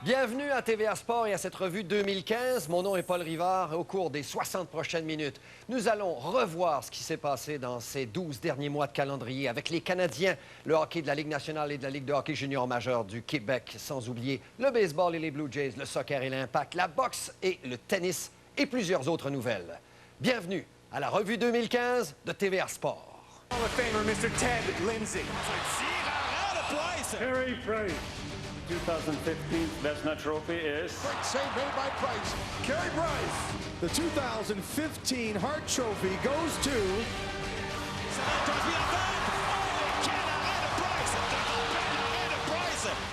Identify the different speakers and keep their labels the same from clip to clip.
Speaker 1: Bienvenue à TVA Sport et à cette revue 2015. Mon nom est Paul Rivard. Au cours des 60 prochaines minutes, nous allons revoir ce qui s'est passé dans ces 12 derniers mois de calendrier avec les Canadiens, le hockey de la Ligue nationale et de la Ligue de hockey junior majeur du Québec, sans oublier le baseball et les Blue Jays, le soccer et l'Impact, la boxe et le tennis et plusieurs autres nouvelles. Bienvenue à la revue 2015 de TVA Sport.
Speaker 2: Hall of Famer Mr. Ted Lindsay.
Speaker 3: Carey Price. 2015 Vezina Trophy is...
Speaker 4: Great save made by Price. Carey Price. The 2015 Hart Trophy goes to...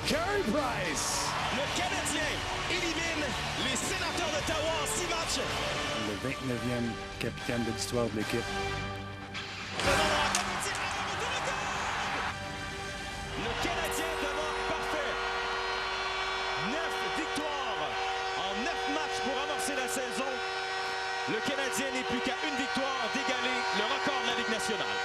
Speaker 4: Carey Price.
Speaker 5: Le Canadien élimine les Sénateurs d'Ottawa en 6 matchs.
Speaker 3: Le 29e capitaine de l'histoire de l'équipe.
Speaker 5: Le Canadien demeure parfait. 9 victoires en 9 matchs pour amorcer la saison. Le Canadien n'est plus qu'à une victoire d'égaler le record de la Ligue nationale.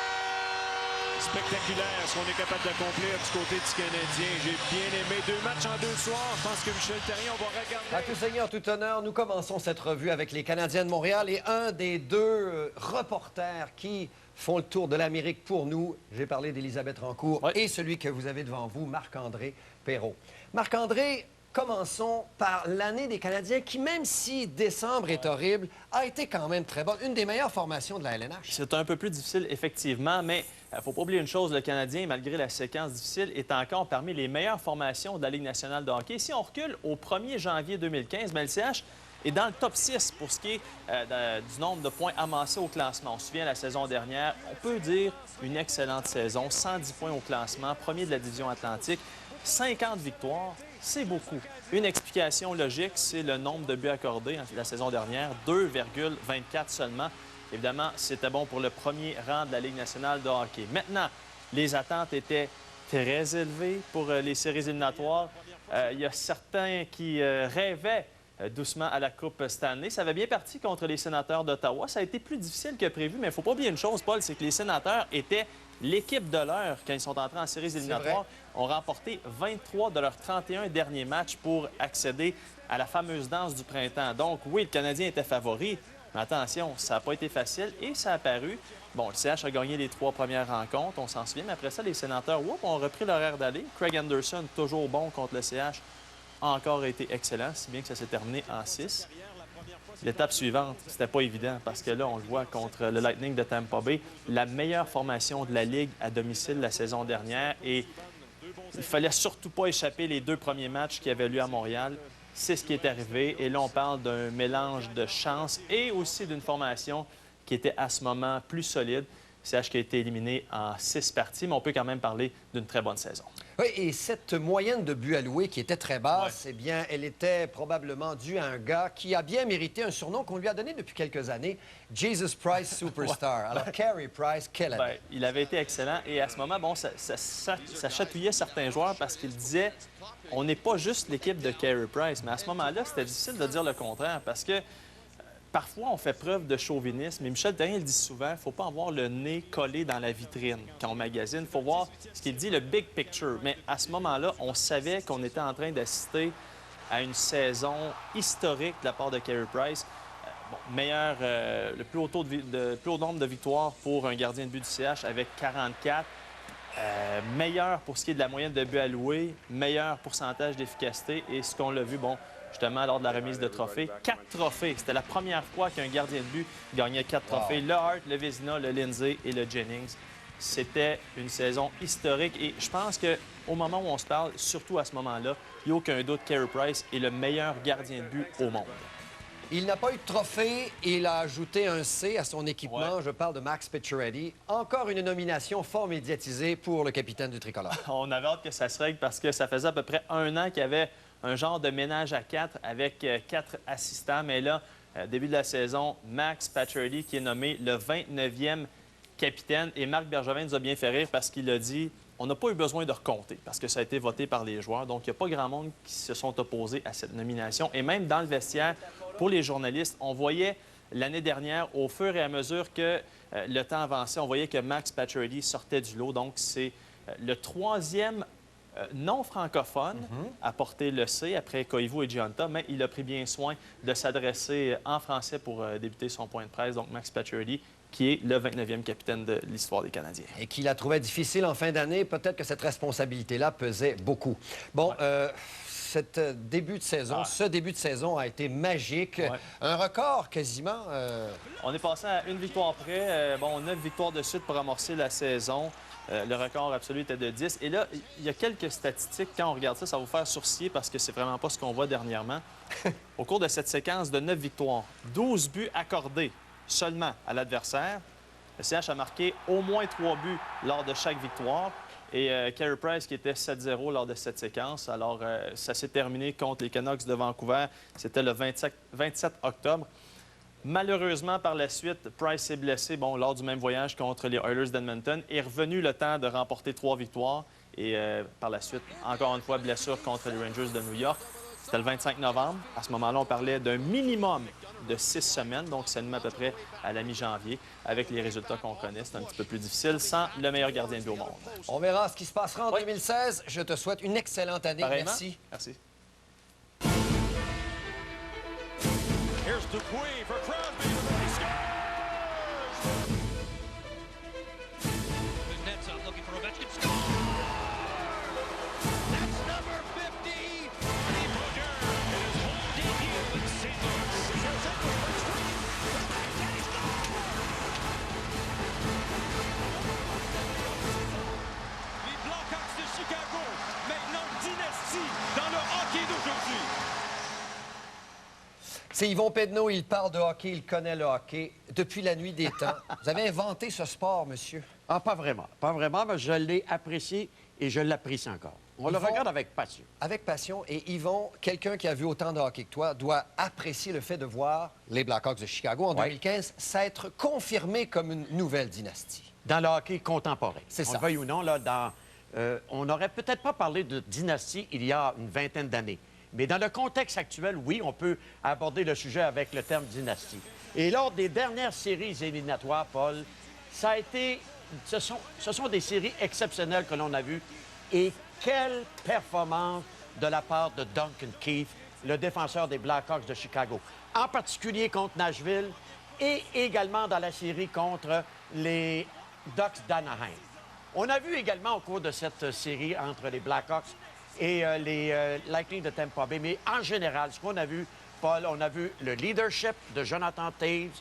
Speaker 6: Spectaculaire ce qu'on est capable d'accomplir du côté du Canadien. J'ai bien aimé 2 matchs en 2 soirs. Je pense que Michel Therrien, on va regarder.
Speaker 1: À tout seigneur, tout honneur, nous commençons cette revue avec les Canadiens de Montréal et un des deux reporters qui font le tour de l'Amérique pour nous. J'ai parlé d'Élisabeth Rancourt et celui que vous avez devant vous, Marc-André Perreault. Marc-André, commençons par l'année des Canadiens qui, même si décembre est horrible, a été quand même très bonne. Une des meilleures formations de la LNH.
Speaker 7: C'est un peu plus difficile, effectivement, mais il ne faut pas oublier une chose, le Canadien, malgré la séquence difficile, est encore parmi les meilleures formations de la Ligue nationale de hockey. Si on recule au 1er janvier 2015, le CH est dans le top 6 pour ce qui est du nombre de points amassés au classement. On se souvient, la saison dernière, on peut dire une excellente saison, 110 points au classement, premier de la division Atlantique, 50 victoires. C'est beaucoup. Une explication logique, c'est le nombre de buts accordés la saison dernière, 2,24 seulement. Évidemment, c'était bon pour le premier rang de la Ligue nationale de hockey. Maintenant, les attentes étaient très élevées pour les séries éliminatoires. Il y a certains qui rêvaient doucement à la Coupe Stanley. Ça avait bien parti contre les Sénateurs d'Ottawa. Ça a été plus difficile que prévu, mais il ne faut pas oublier une chose, Paul, c'est que les Sénateurs étaient l'équipe de l'heure quand ils sont entrés en séries éliminatoires. Ont remporté 23 de leurs 31 derniers matchs pour accéder à la fameuse danse du printemps. Donc, oui, le Canadien était favori, mais attention, ça n'a pas été facile et ça a paru. Bon, le CH a gagné les 3 premières rencontres, on s'en souvient, mais après ça, les Sénateurs ont repris leur air d'aller. Craig Anderson, toujours bon contre le CH, a encore été excellent, si bien que ça s'est terminé en 6. L'étape suivante, c'était pas évident parce que là, on le voit contre le Lightning de Tampa Bay, la meilleure formation de la Ligue à domicile la saison dernière. Et il fallait surtout pas échapper les 2 premiers matchs qui avaient lieu à Montréal. C'est ce qui est arrivé. Et là, on parle d'un mélange de chance et aussi d'une formation qui était à ce moment plus solide. CH qui a été éliminé en 6 parties, mais on peut quand même parler d'une très bonne saison.
Speaker 1: Oui, et cette moyenne de buts alloués qui était très basse, eh bien, elle était probablement due à un gars qui a bien mérité un surnom qu'on lui a donné depuis quelques années, Jesus Price Superstar. Alors, Carey Price, quelle année?
Speaker 7: Il avait été excellent et à ce moment, bon, ça chatouillait certains joueurs parce qu'ils disaient on n'est pas juste l'équipe de Carey Price, mais à ce moment-là, c'était difficile de dire le contraire parce que parfois, on fait preuve de chauvinisme. Et Michel Therrien le dit souvent, il ne faut pas avoir le nez collé dans la vitrine quand on magasine. Il faut voir ce qu'il dit, le big picture. Mais à ce moment-là, on savait qu'on était en train d'assister à une saison historique de la part de Carey Price. Le plus haut nombre de victoires pour un gardien de but du CH avec 44. Meilleur pour ce qui est de la moyenne de buts alloués, meilleur pourcentage d'efficacité. Et ce qu'on l'a vu, bon, justement, lors de la remise de trophées. 4 trophées. C'était la première fois qu'un gardien de but gagnait 4 trophées. Le Hart, le Vezina, le Lindsay et le Jennings. C'était une saison historique. Et je pense qu'au moment où on se parle, surtout à ce moment-là, il n'y a aucun doute, Carey Price est le meilleur gardien de but au monde.
Speaker 1: Il n'a pas eu de trophée et il a ajouté un C à son équipement. Je parle de Max Pacioretty. Encore une nomination fort médiatisée pour le capitaine du Tricolore.
Speaker 7: On avait hâte que ça se règle parce que ça faisait à peu près 1 an qu'il y avait un genre de ménage à 4 avec 4 assistants. Mais là, début de la saison, Max Pacioretty qui est nommé le 29e capitaine. Et Marc Bergevin nous a bien fait rire parce qu'il a dit on n'a pas eu besoin de recompter parce que ça a été voté par les joueurs. Donc, il n'y a pas grand monde qui se sont opposés à cette nomination. Et même dans le vestiaire, pour les journalistes, on voyait l'année dernière, au fur et à mesure que le temps avançait, on voyait que Max Pacioretty sortait du lot. Donc, c'est le 3e non francophone à porter le C après Koivu et Gionta, mais il a pris bien soin de s'adresser en français pour débuter son point de presse, donc Max Pacioretty, qui est le 29e capitaine de l'histoire des Canadiens.
Speaker 1: Et qui la trouvait difficile en fin d'année. Peut-être que cette responsabilité-là pesait beaucoup. Bon, ce début de saison a été magique.
Speaker 7: Ouais.
Speaker 1: Un record quasiment.
Speaker 7: On est passé à une victoire près. 9 victoires de suite pour amorcer la saison. Le record absolu était de 10. Et là, il y a quelques statistiques. Quand on regarde ça, ça va vous faire sourciller parce que c'est vraiment pas ce qu'on voit dernièrement. Au cours de cette séquence de 9 victoires, 12 buts accordés seulement à l'adversaire. Le CH a marqué au moins 3 buts lors de chaque victoire. Et Carey Price qui était 7-0 lors de cette séquence. Alors, ça s'est terminé contre les Canucks de Vancouver. C'était le 27 octobre. Malheureusement, par la suite, Price s'est blessé lors du même voyage contre les Oilers d'Edmonton. Est revenu le temps de remporter 3 victoires. Et par la suite, encore une fois, blessure contre les Rangers de New York. C'était le 25 novembre. À ce moment-là, on parlait d'un minimum de 6 semaines, donc seulement à peu près à la mi-janvier. Avec les résultats qu'on connaît, c'est un petit peu plus difficile sans le meilleur gardien de but au monde.
Speaker 1: On verra ce qui se passera en 2016. Je te souhaite une excellente année.
Speaker 7: Pareillement.
Speaker 1: Merci.
Speaker 7: Merci.
Speaker 5: Here's Dupuis for Crosby. He scores! The Nets out looking for Ovechkin. Score! That's number 50. Eddie Brodeur in his home debut in St. Louis. Les Blackhawks de Chicago, maintenant dynastie dans le hockey d'aujourd'hui.
Speaker 1: C'est Yvon Pedneau, il parle de hockey, il connaît le hockey depuis la nuit des temps. Vous avez inventé ce sport, monsieur?
Speaker 8: Ah, pas vraiment. Pas vraiment, mais je l'ai apprécié et je l'apprécie encore. On le regarde avec passion.
Speaker 1: Avec passion. Et Yvon, quelqu'un qui a vu autant de hockey que toi, doit apprécier le fait de voir les Blackhawks de Chicago en 2015 s'être confirmés comme une nouvelle dynastie.
Speaker 8: Dans le hockey contemporain.
Speaker 1: C'est ça.
Speaker 8: On le veuille ou non, là, on n'aurait peut-être pas parlé de dynastie il y a une vingtaine d'années. Mais dans le contexte actuel, oui, on peut aborder le sujet avec le terme dynastie. Et lors des dernières séries éliminatoires, Paul, ça a été... Ce sont des séries exceptionnelles que l'on a vues. Et quelle performance de la part de Duncan Keith, le défenseur des Blackhawks de Chicago. En particulier contre Nashville et également dans la série contre les Ducks d'Anaheim. On a vu également au cours de cette série entre les Blackhawks et les Lightning de Tampa Bay. Mais en général, ce qu'on a vu, Paul, on a vu le leadership de Jonathan Toews,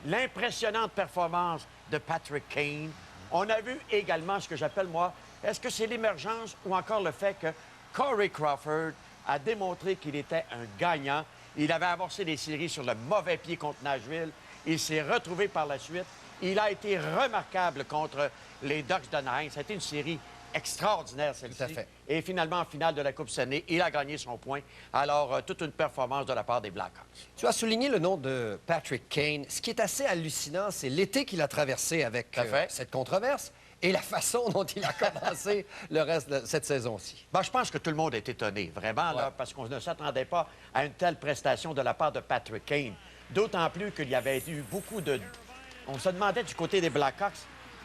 Speaker 8: l'impressionnante performance de Patrick Kane. On a vu également ce que j'appelle, moi, est-ce que c'est l'émergence ou encore le fait que Corey Crawford a démontré qu'il était un gagnant. Il avait amorcé des séries sur le mauvais pied contre Nashville. Il s'est retrouvé par la suite. Il a été remarquable contre les Ducks d'Anaheim. Ça a été une série extraordinaire, celle-ci.
Speaker 1: Tout à fait.
Speaker 8: Et finalement, en finale de la Coupe Stanley, il a gagné son point. Alors, toute une performance de la part des Blackhawks.
Speaker 1: Tu as souligné le nom de Patrick Kane. Ce qui est assez hallucinant, c'est l'été qu'il a traversé avec cette controverse et la façon dont il a commencé le reste de cette saison-ci.
Speaker 8: Ben, je pense que tout le monde est étonné, vraiment, là, parce qu'on ne s'attendait pas à une telle prestation de la part de Patrick Kane. D'autant plus qu'il y avait eu beaucoup de... On se demandait du côté des Blackhawks,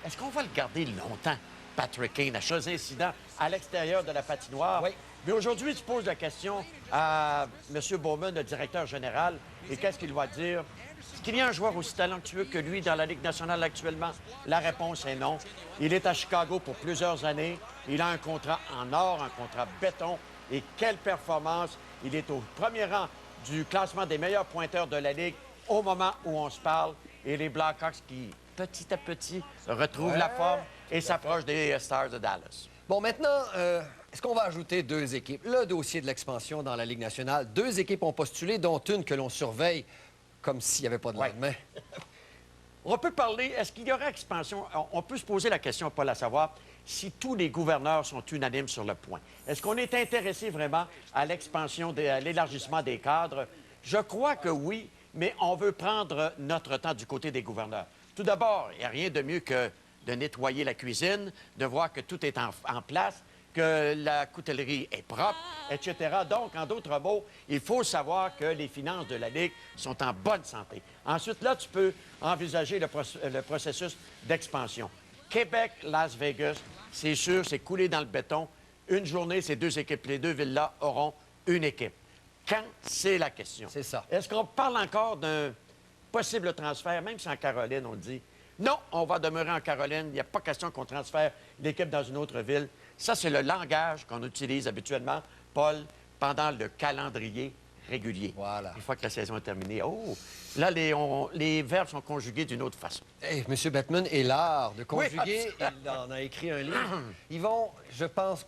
Speaker 8: est-ce qu'on va le garder longtemps, Patrick Kane, à chaque incident à l'extérieur de la patinoire?
Speaker 1: Oui.
Speaker 8: Mais aujourd'hui, tu poses la question à M. Bowman, le directeur général, et qu'est-ce qu'il va dire? Est-ce qu'il y a un joueur aussi talentueux que lui dans la Ligue nationale actuellement? La réponse est non. Il est à Chicago pour plusieurs années. Il a un contrat en or, un contrat béton. Et quelle performance! Il est au premier rang du classement des meilleurs pointeurs de la Ligue au moment où on se parle. Et les Blackhawks qui, petit à petit, retrouvent la forme et s'approchent des Stars de Dallas.
Speaker 1: Bon, maintenant, est-ce qu'on va ajouter 2 équipes? Le dossier de l'expansion dans la Ligue nationale. 2 équipes ont postulé, dont une que l'on surveille comme s'il n'y avait pas de lendemain.
Speaker 8: On peut parler, est-ce qu'il y aura expansion? On peut se poser la question, Paul, à savoir si tous les gouverneurs sont unanimes sur le point. Est-ce qu'on est intéressé vraiment à l'expansion, à l'élargissement des cadres? Je crois que oui, mais on veut prendre notre temps du côté des gouverneurs. Tout d'abord, il n'y a rien de mieux que de nettoyer la cuisine, de voir que tout est en place, que la coutellerie est propre, etc. Donc, en d'autres mots, il faut savoir que les finances de la Ligue sont en bonne santé. Ensuite, là, tu peux envisager le processus d'expansion. Québec, Las Vegas, c'est sûr, c'est coulé dans le béton. une journée, ces deux équipes, les deux villes-là, auront une équipe. Quand? C'est la question.
Speaker 1: C'est ça.
Speaker 8: Est-ce qu'on parle encore d'un possible transfert, même si en Caroline, on dit non, on va demeurer en Caroline, il n'y a pas question qu'on transfère l'équipe dans une autre ville. Ça, c'est le langage qu'on utilise habituellement, Paul, pendant le calendrier régulier.
Speaker 1: Voilà.
Speaker 8: Une fois que la saison est terminée, oh, là, les verbes sont conjugués d'une autre façon.
Speaker 1: Hey, M. Bettman est l'art de conjuguer.
Speaker 8: Oui,
Speaker 1: il en a écrit un livre. Yvon, je pense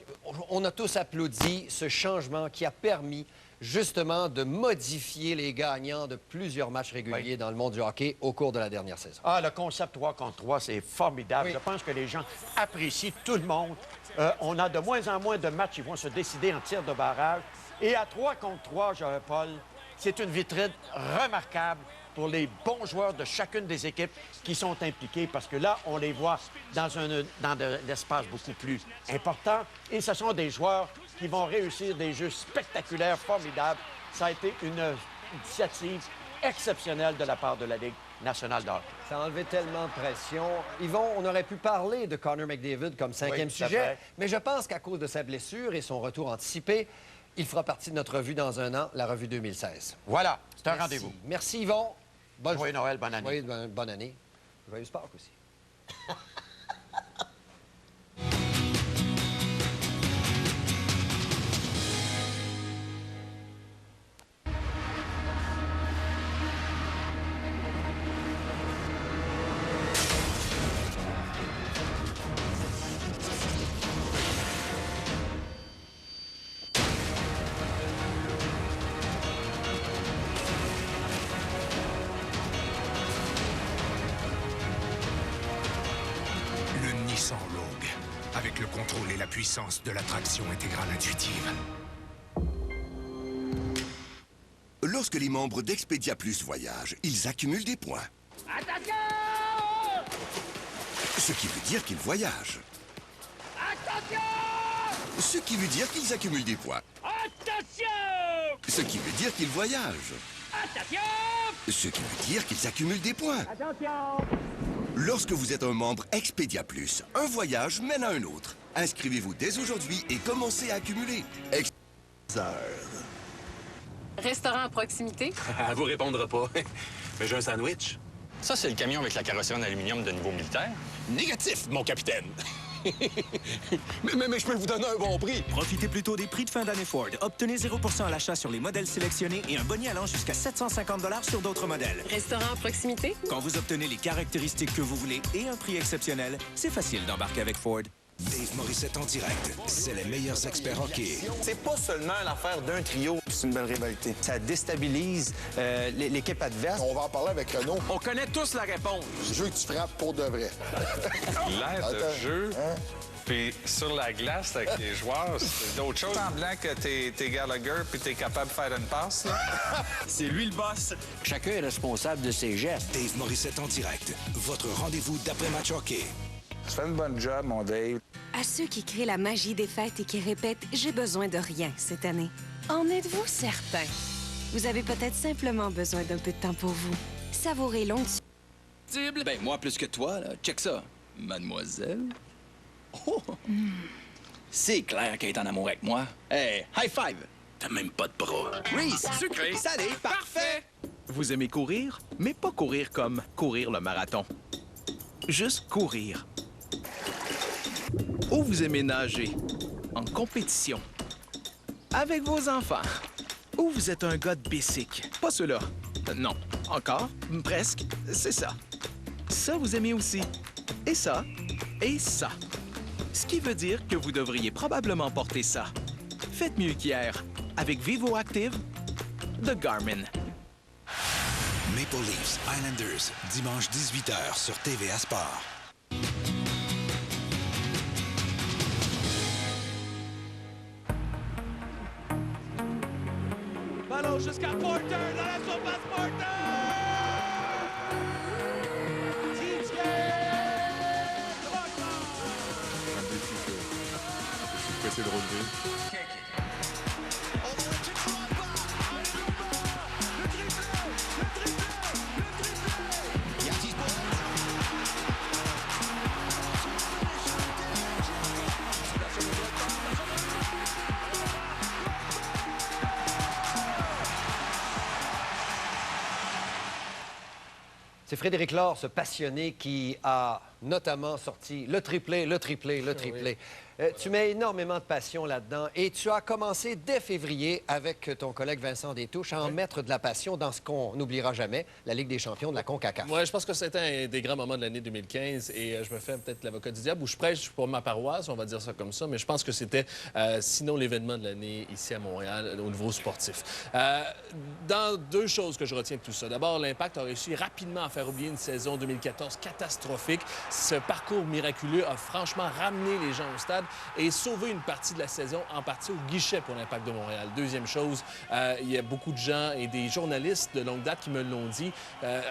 Speaker 1: qu'on a tous applaudi ce changement qui a permis justement de modifier les gagnants de plusieurs matchs réguliers dans le monde du hockey au cours de la dernière saison.
Speaker 8: Ah, le concept 3 contre 3, c'est formidable.
Speaker 1: Oui.
Speaker 8: Je pense que les gens apprécient tout le monde. On a de moins en moins de matchs qui vont se décider en tir de barrage. Et à 3 contre 3, Paul, c'est une vitrine remarquable pour les bons joueurs de chacune des équipes qui sont impliqués, parce que là, on les voit dans l'espace beaucoup plus important. Et ce sont des joueurs qui vont réussir des jeux spectaculaires, formidables. Ça a été une initiative exceptionnelle de la part de la Ligue nationale de hockey.
Speaker 1: Ça a enlevé tellement de pression. Yvon, on aurait pu parler de Connor McDavid comme cinquième
Speaker 8: Oui, tout à
Speaker 1: sujet,
Speaker 8: fait.
Speaker 1: mais je pense qu'à cause de sa blessure et son retour anticipé, il fera partie de notre revue dans un an, la revue 2016.
Speaker 8: Voilà, c'est un
Speaker 1: Merci.
Speaker 8: rendez-vous.
Speaker 1: Merci, Yvon.
Speaker 8: Joyeux Noël, bonne année.
Speaker 1: Oui, bonne année. Joyeux Pâques aussi.
Speaker 9: Le Nissan Rogue, avec le contrôle et la puissance de la traction intégrale intuitive.
Speaker 10: Lorsque les membres d'Expedia Plus voyagent, ils accumulent des points.
Speaker 11: Attention!
Speaker 10: Ce qui veut dire qu'ils voyagent.
Speaker 11: Attention!
Speaker 10: Ce qui veut dire qu'ils accumulent des points.
Speaker 11: Attention!
Speaker 10: Ce qui veut dire qu'ils voyagent.
Speaker 11: Attention!
Speaker 10: Ce qui veut dire qu'ils accumulent des points.
Speaker 11: Attention!
Speaker 10: Lorsque vous êtes un membre Expedia Plus, un voyage mène à un autre. Inscrivez-vous dès aujourd'hui et commencez à accumuler.
Speaker 12: Restaurant à proximité?
Speaker 13: Elle vous répondra pas. Mais j'ai un sandwich.
Speaker 14: Ça, c'est le camion avec la carrosserie en aluminium de niveau militaire.
Speaker 13: Négatif, mon capitaine. mais je peux vous donner un bon prix.
Speaker 15: Profitez plutôt des prix de fin d'année Ford. Obtenez 0% à l'achat sur les modèles sélectionnés et un bonnet allant jusqu'à 750 $ sur d'autres modèles.
Speaker 12: Restaurant à proximité?
Speaker 15: Quand vous obtenez les caractéristiques que vous voulez et un prix exceptionnel, c'est facile d'embarquer avec Ford.
Speaker 9: Dave Morissette en direct. C'est les meilleurs experts hockey.
Speaker 16: C'est pas seulement l'affaire d'un trio. C'est une belle rivalité. Ça déstabilise l'équipe adverse.
Speaker 17: On va en parler avec Renaud.
Speaker 13: On connaît tous la réponse.
Speaker 17: Je veux que tu frappes pour de vrai.
Speaker 18: L'air de jeu, puis sur la glace avec les joueurs, c'est d'autres choses. Semblant que t'es Gallagher puis t'es capable de faire une passe.
Speaker 16: C'est lui le boss.
Speaker 9: Chacun est responsable de ses gestes. Dave Morissette en direct. Votre rendez-vous d'après-match hockey.
Speaker 18: Tu fais une bonne job, mon Dave.
Speaker 19: À ceux qui créent la magie des fêtes et qui répètent « J'ai besoin de rien cette année », en êtes-vous certain? Vous avez peut-être simplement besoin d'un peu de temps pour vous. Savourez longue...
Speaker 20: Ben, moi, plus que toi, là. Check ça. Mademoiselle. Oh! C'est clair qu'elle est en amour avec moi. Hey, high five! T'as même pas de bras.
Speaker 21: Reese, sucré, salé, parfait! Vous aimez courir, mais pas courir comme courir le marathon. Juste courir. Ou vous aimez nager, en compétition, avec vos enfants. Ou vous êtes un gars de bicycle. Pas ceux-là. Non. Encore? Presque. C'est ça. Ça, vous aimez aussi. Et ça. Et ça. Ce qui veut dire que vous devriez probablement porter ça. Faites mieux qu'hier avec Vivo Active de Garmin.
Speaker 9: Maple Leafs Islanders, dimanche 18h sur TVA Sport.
Speaker 5: Ballon jusqu'à Porter, dans la surface Porter!
Speaker 4: Je vais essayer de relever.
Speaker 1: C'est Frédéric Laure, ce passionné, qui a notamment sorti le triplé. Oui. Tu mets énormément de passion là-dedans et tu as commencé dès février avec ton collègue Vincent Détouche à en mettre de la passion dans ce qu'on n'oubliera jamais, la Ligue des champions de la CONCACAF.
Speaker 2: Oui, je pense que c'était un des grands moments de l'année 2015 et je me fais peut-être l'avocat du diable ou je prêche pour ma paroisse, on va dire ça comme ça, mais je pense que c'était sinon l'événement de l'année ici à Montréal au niveau sportif. Dans deux choses que je retiens de tout ça. D'abord, l'Impact a réussi rapidement à faire oublier une saison 2014 catastrophique. Ce parcours miraculeux a franchement ramené les gens au stade et sauvé une partie de la saison, en partie au guichet pour l'Impact de Montréal. Deuxième chose, il y a beaucoup de gens et des journalistes de longue date qui me l'ont dit.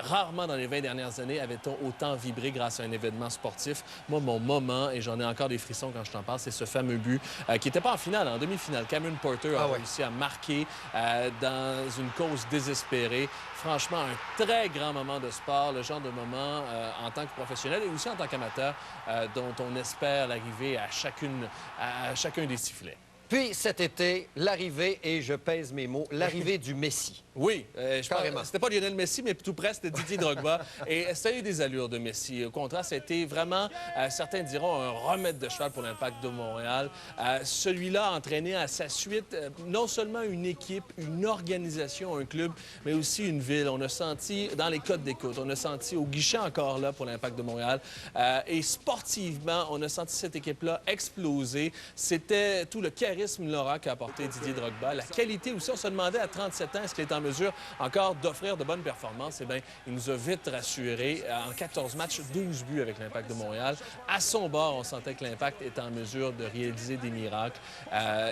Speaker 2: Rarement dans les 20 dernières années avait-on autant vibré grâce à un événement sportif. Moi, mon moment, et j'en ai encore des frissons quand je t'en parle, c'est ce fameux but qui n'était pas en finale, en demi-finale. Cameron Porter a réussi à marquer dans une cause désespérée. Franchement, un très grand moment de sport, le genre de moment en tant que professionnel et aussi en tant qu'amateur dont on espère l'arrivée à chacun des sifflets.
Speaker 1: Puis cet été, l'arrivée, et je pèse mes mots, l'arrivée du Messi.
Speaker 2: Oui, c'était pas Lionel Messi, mais tout près, c'était Didier Drogba. Et ça a eu des allures de Messi. Au contraire, ça a été vraiment, certains diront, un remède de cheval pour l'Impact de Montréal. Celui-là a entraîné à sa suite non seulement une équipe, une organisation, un club, mais aussi une ville. On a senti, dans les codes d'écoute, on a senti au guichet encore là pour l'Impact de Montréal. Et sportivement, on a senti cette équipe-là exploser. C'était tout le charisme, l'aura qu'a apporté Didier Drogba. La qualité aussi, on se demandait à 37 ans, est-ce qu'il est en mesure encore d'offrir de bonnes performances? Eh bien, il nous a vite rassurés. En 14 matchs, 12 buts avec l'Impact de Montréal. À son bord, on sentait que l'Impact était en mesure de réaliser des miracles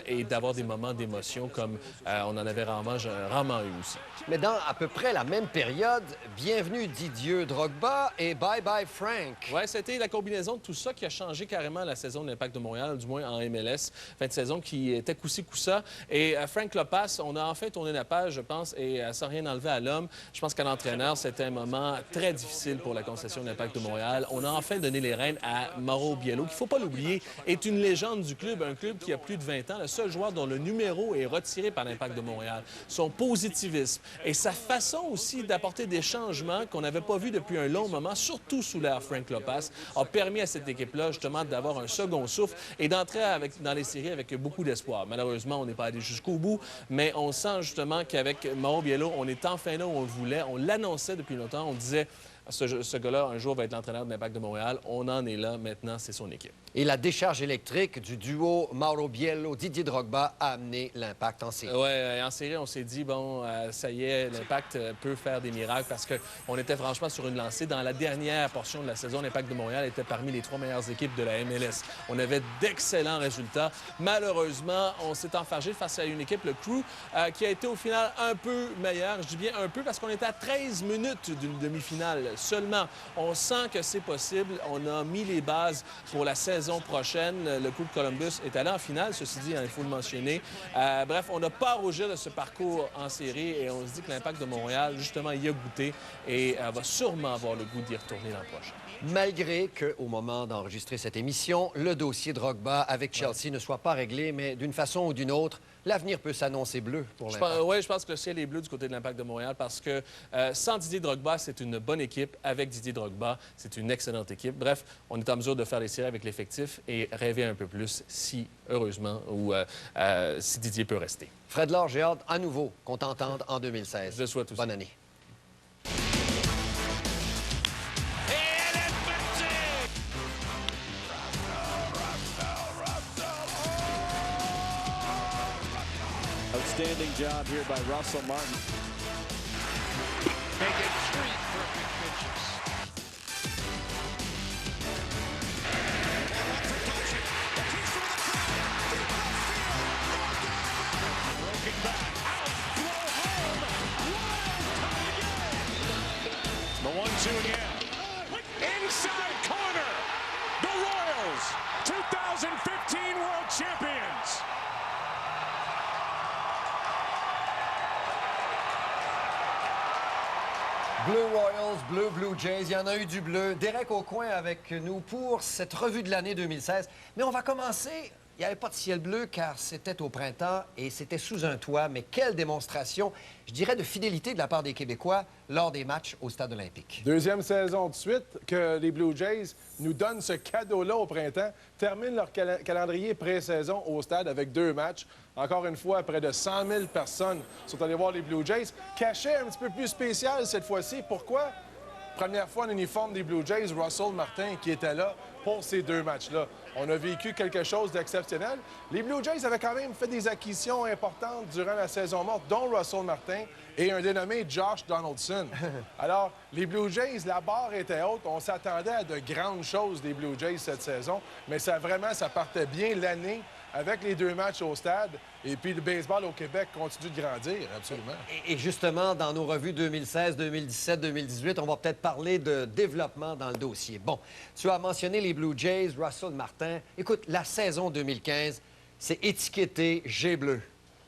Speaker 2: et d'avoir des moments d'émotion comme on en avait rarement eu aussi.
Speaker 1: Mais dans à peu près la même période, bienvenue Didier Drogba et bye-bye Frank.
Speaker 2: Oui, c'était la combinaison de tout ça qui a changé carrément la saison de l'Impact de Montréal, du moins en MLS. Fin de saison qui était coup-ci, coup-ça. Et Frank Lopez, on a enfin tourné la page, je pense, et sans rien enlever à l'homme, je pense qu'à l'entraîneur, c'était un moment très difficile pour la concession de l'Impact de Montréal. On a enfin donné les rênes à Mauro Biello, qui, il ne faut pas l'oublier, est une légende du club, un club qui a plus de 20 ans, le seul joueur dont le numéro est retiré par l'Impact de Montréal. Son positivisme et sa façon aussi d'apporter des changements qu'on n'avait pas vus depuis un long moment, surtout sous l'ère Frank Lopez, a permis à cette équipe-là, justement, d'avoir un second souffle et d'entrer dans les séries avec beaucoup d'espoir. Malheureusement, on n'est pas allé jusqu'au bout, mais on sent justement qu'avec Mauro Biello, on est enfin là où on le voulait. On l'annonçait depuis longtemps. On disait, ce gars-là, un jour, va être l'entraîneur de l'Impact de Montréal. On en est là. Maintenant, c'est son équipe.
Speaker 1: Et la décharge électrique du duo Mauro Biello-Didier Drogba a amené l'Impact en série.
Speaker 2: Oui, en série, on s'est dit, bon, ça y est, l'Impact peut faire des miracles parce qu'on était franchement sur une lancée. Dans la dernière portion de la saison, l'Impact de Montréal était parmi les 3 meilleures équipes de la MLS. On avait d'excellents résultats. Malheureusement, on s'est enfargé face à une équipe, le Crew, qui a été au final un peu meilleure. Je dis bien un peu parce qu'on était à 13 minutes d'une demi-finale seulement. On sent que c'est possible. On a mis les bases pour la saison prochaine. Le Crew de Columbus est allé en finale, ceci dit, il faut le mentionner. Bref, on n'a pas à rougir de ce parcours en série et on se dit que l'Impact de Montréal, justement, y a goûté et va sûrement avoir le goût d'y retourner l'an prochain.
Speaker 1: Malgré qu'au moment d'enregistrer cette émission, le dossier Drogba avec Chelsea ne soit pas réglé, mais d'une façon ou d'une autre, l'avenir peut s'annoncer bleu pour l'Impact.
Speaker 2: Oui, je pense que le ciel est bleu du côté de l'Impact de Montréal parce que sans Didier Drogba, c'est une bonne équipe. Avec Didier Drogba, c'est une excellente équipe. Bref, on est en mesure de faire les séries avec l'effectif et rêver un peu plus si, heureusement, ou si Didier peut rester.
Speaker 1: Fred Laure, j'ai hâte à nouveau qu'on t'entende en 2016.
Speaker 2: Je le souhaite aussi.
Speaker 1: Bonne année.
Speaker 3: Outstanding job here by Russell Martin.
Speaker 4: Make it 3 perfect pitches.
Speaker 3: Broken back. Out. Blow home. The 1-2 again. Inside corner. The Royals, 2015 World Champions.
Speaker 1: Bleu Royals, bleu Blue Jays, il y en a eu du bleu. Derek Aucoin avec nous pour cette revue de l'année 2016. Mais on va commencer il n'y avait pas de ciel bleu car c'était au printemps et c'était sous un toit. Mais quelle démonstration, je dirais, de fidélité de la part des Québécois lors des matchs au Stade olympique.
Speaker 6: Deuxième saison de suite que les Blue Jays nous donnent ce cadeau-là au printemps, terminent leur calendrier pré-saison au stade avec 2 matchs. Encore une fois, près de 100 000 personnes sont allées voir les Blue Jays. Cachet un petit peu plus spécial cette fois-ci. Pourquoi? Première fois en uniforme des Blue Jays, Russell Martin qui était là pour ces 2 matchs-là. On a vécu quelque chose d'exceptionnel. Les Blue Jays avaient quand même fait des acquisitions importantes durant la saison morte, dont Russell Martin et un dénommé Josh Donaldson. Alors, les Blue Jays, la barre était haute. On s'attendait à de grandes choses des Blue Jays cette saison, mais ça partait bien l'année avec les 2 matchs au stade. Et puis le baseball au Québec continue de grandir, absolument.
Speaker 1: Et justement, dans nos revues 2016, 2017, 2018, on va peut-être parler de développement dans le dossier. Bon, tu as mentionné les Blue Jays, Russell Martin. Écoute, la saison 2015, c'est étiqueté G-bleu.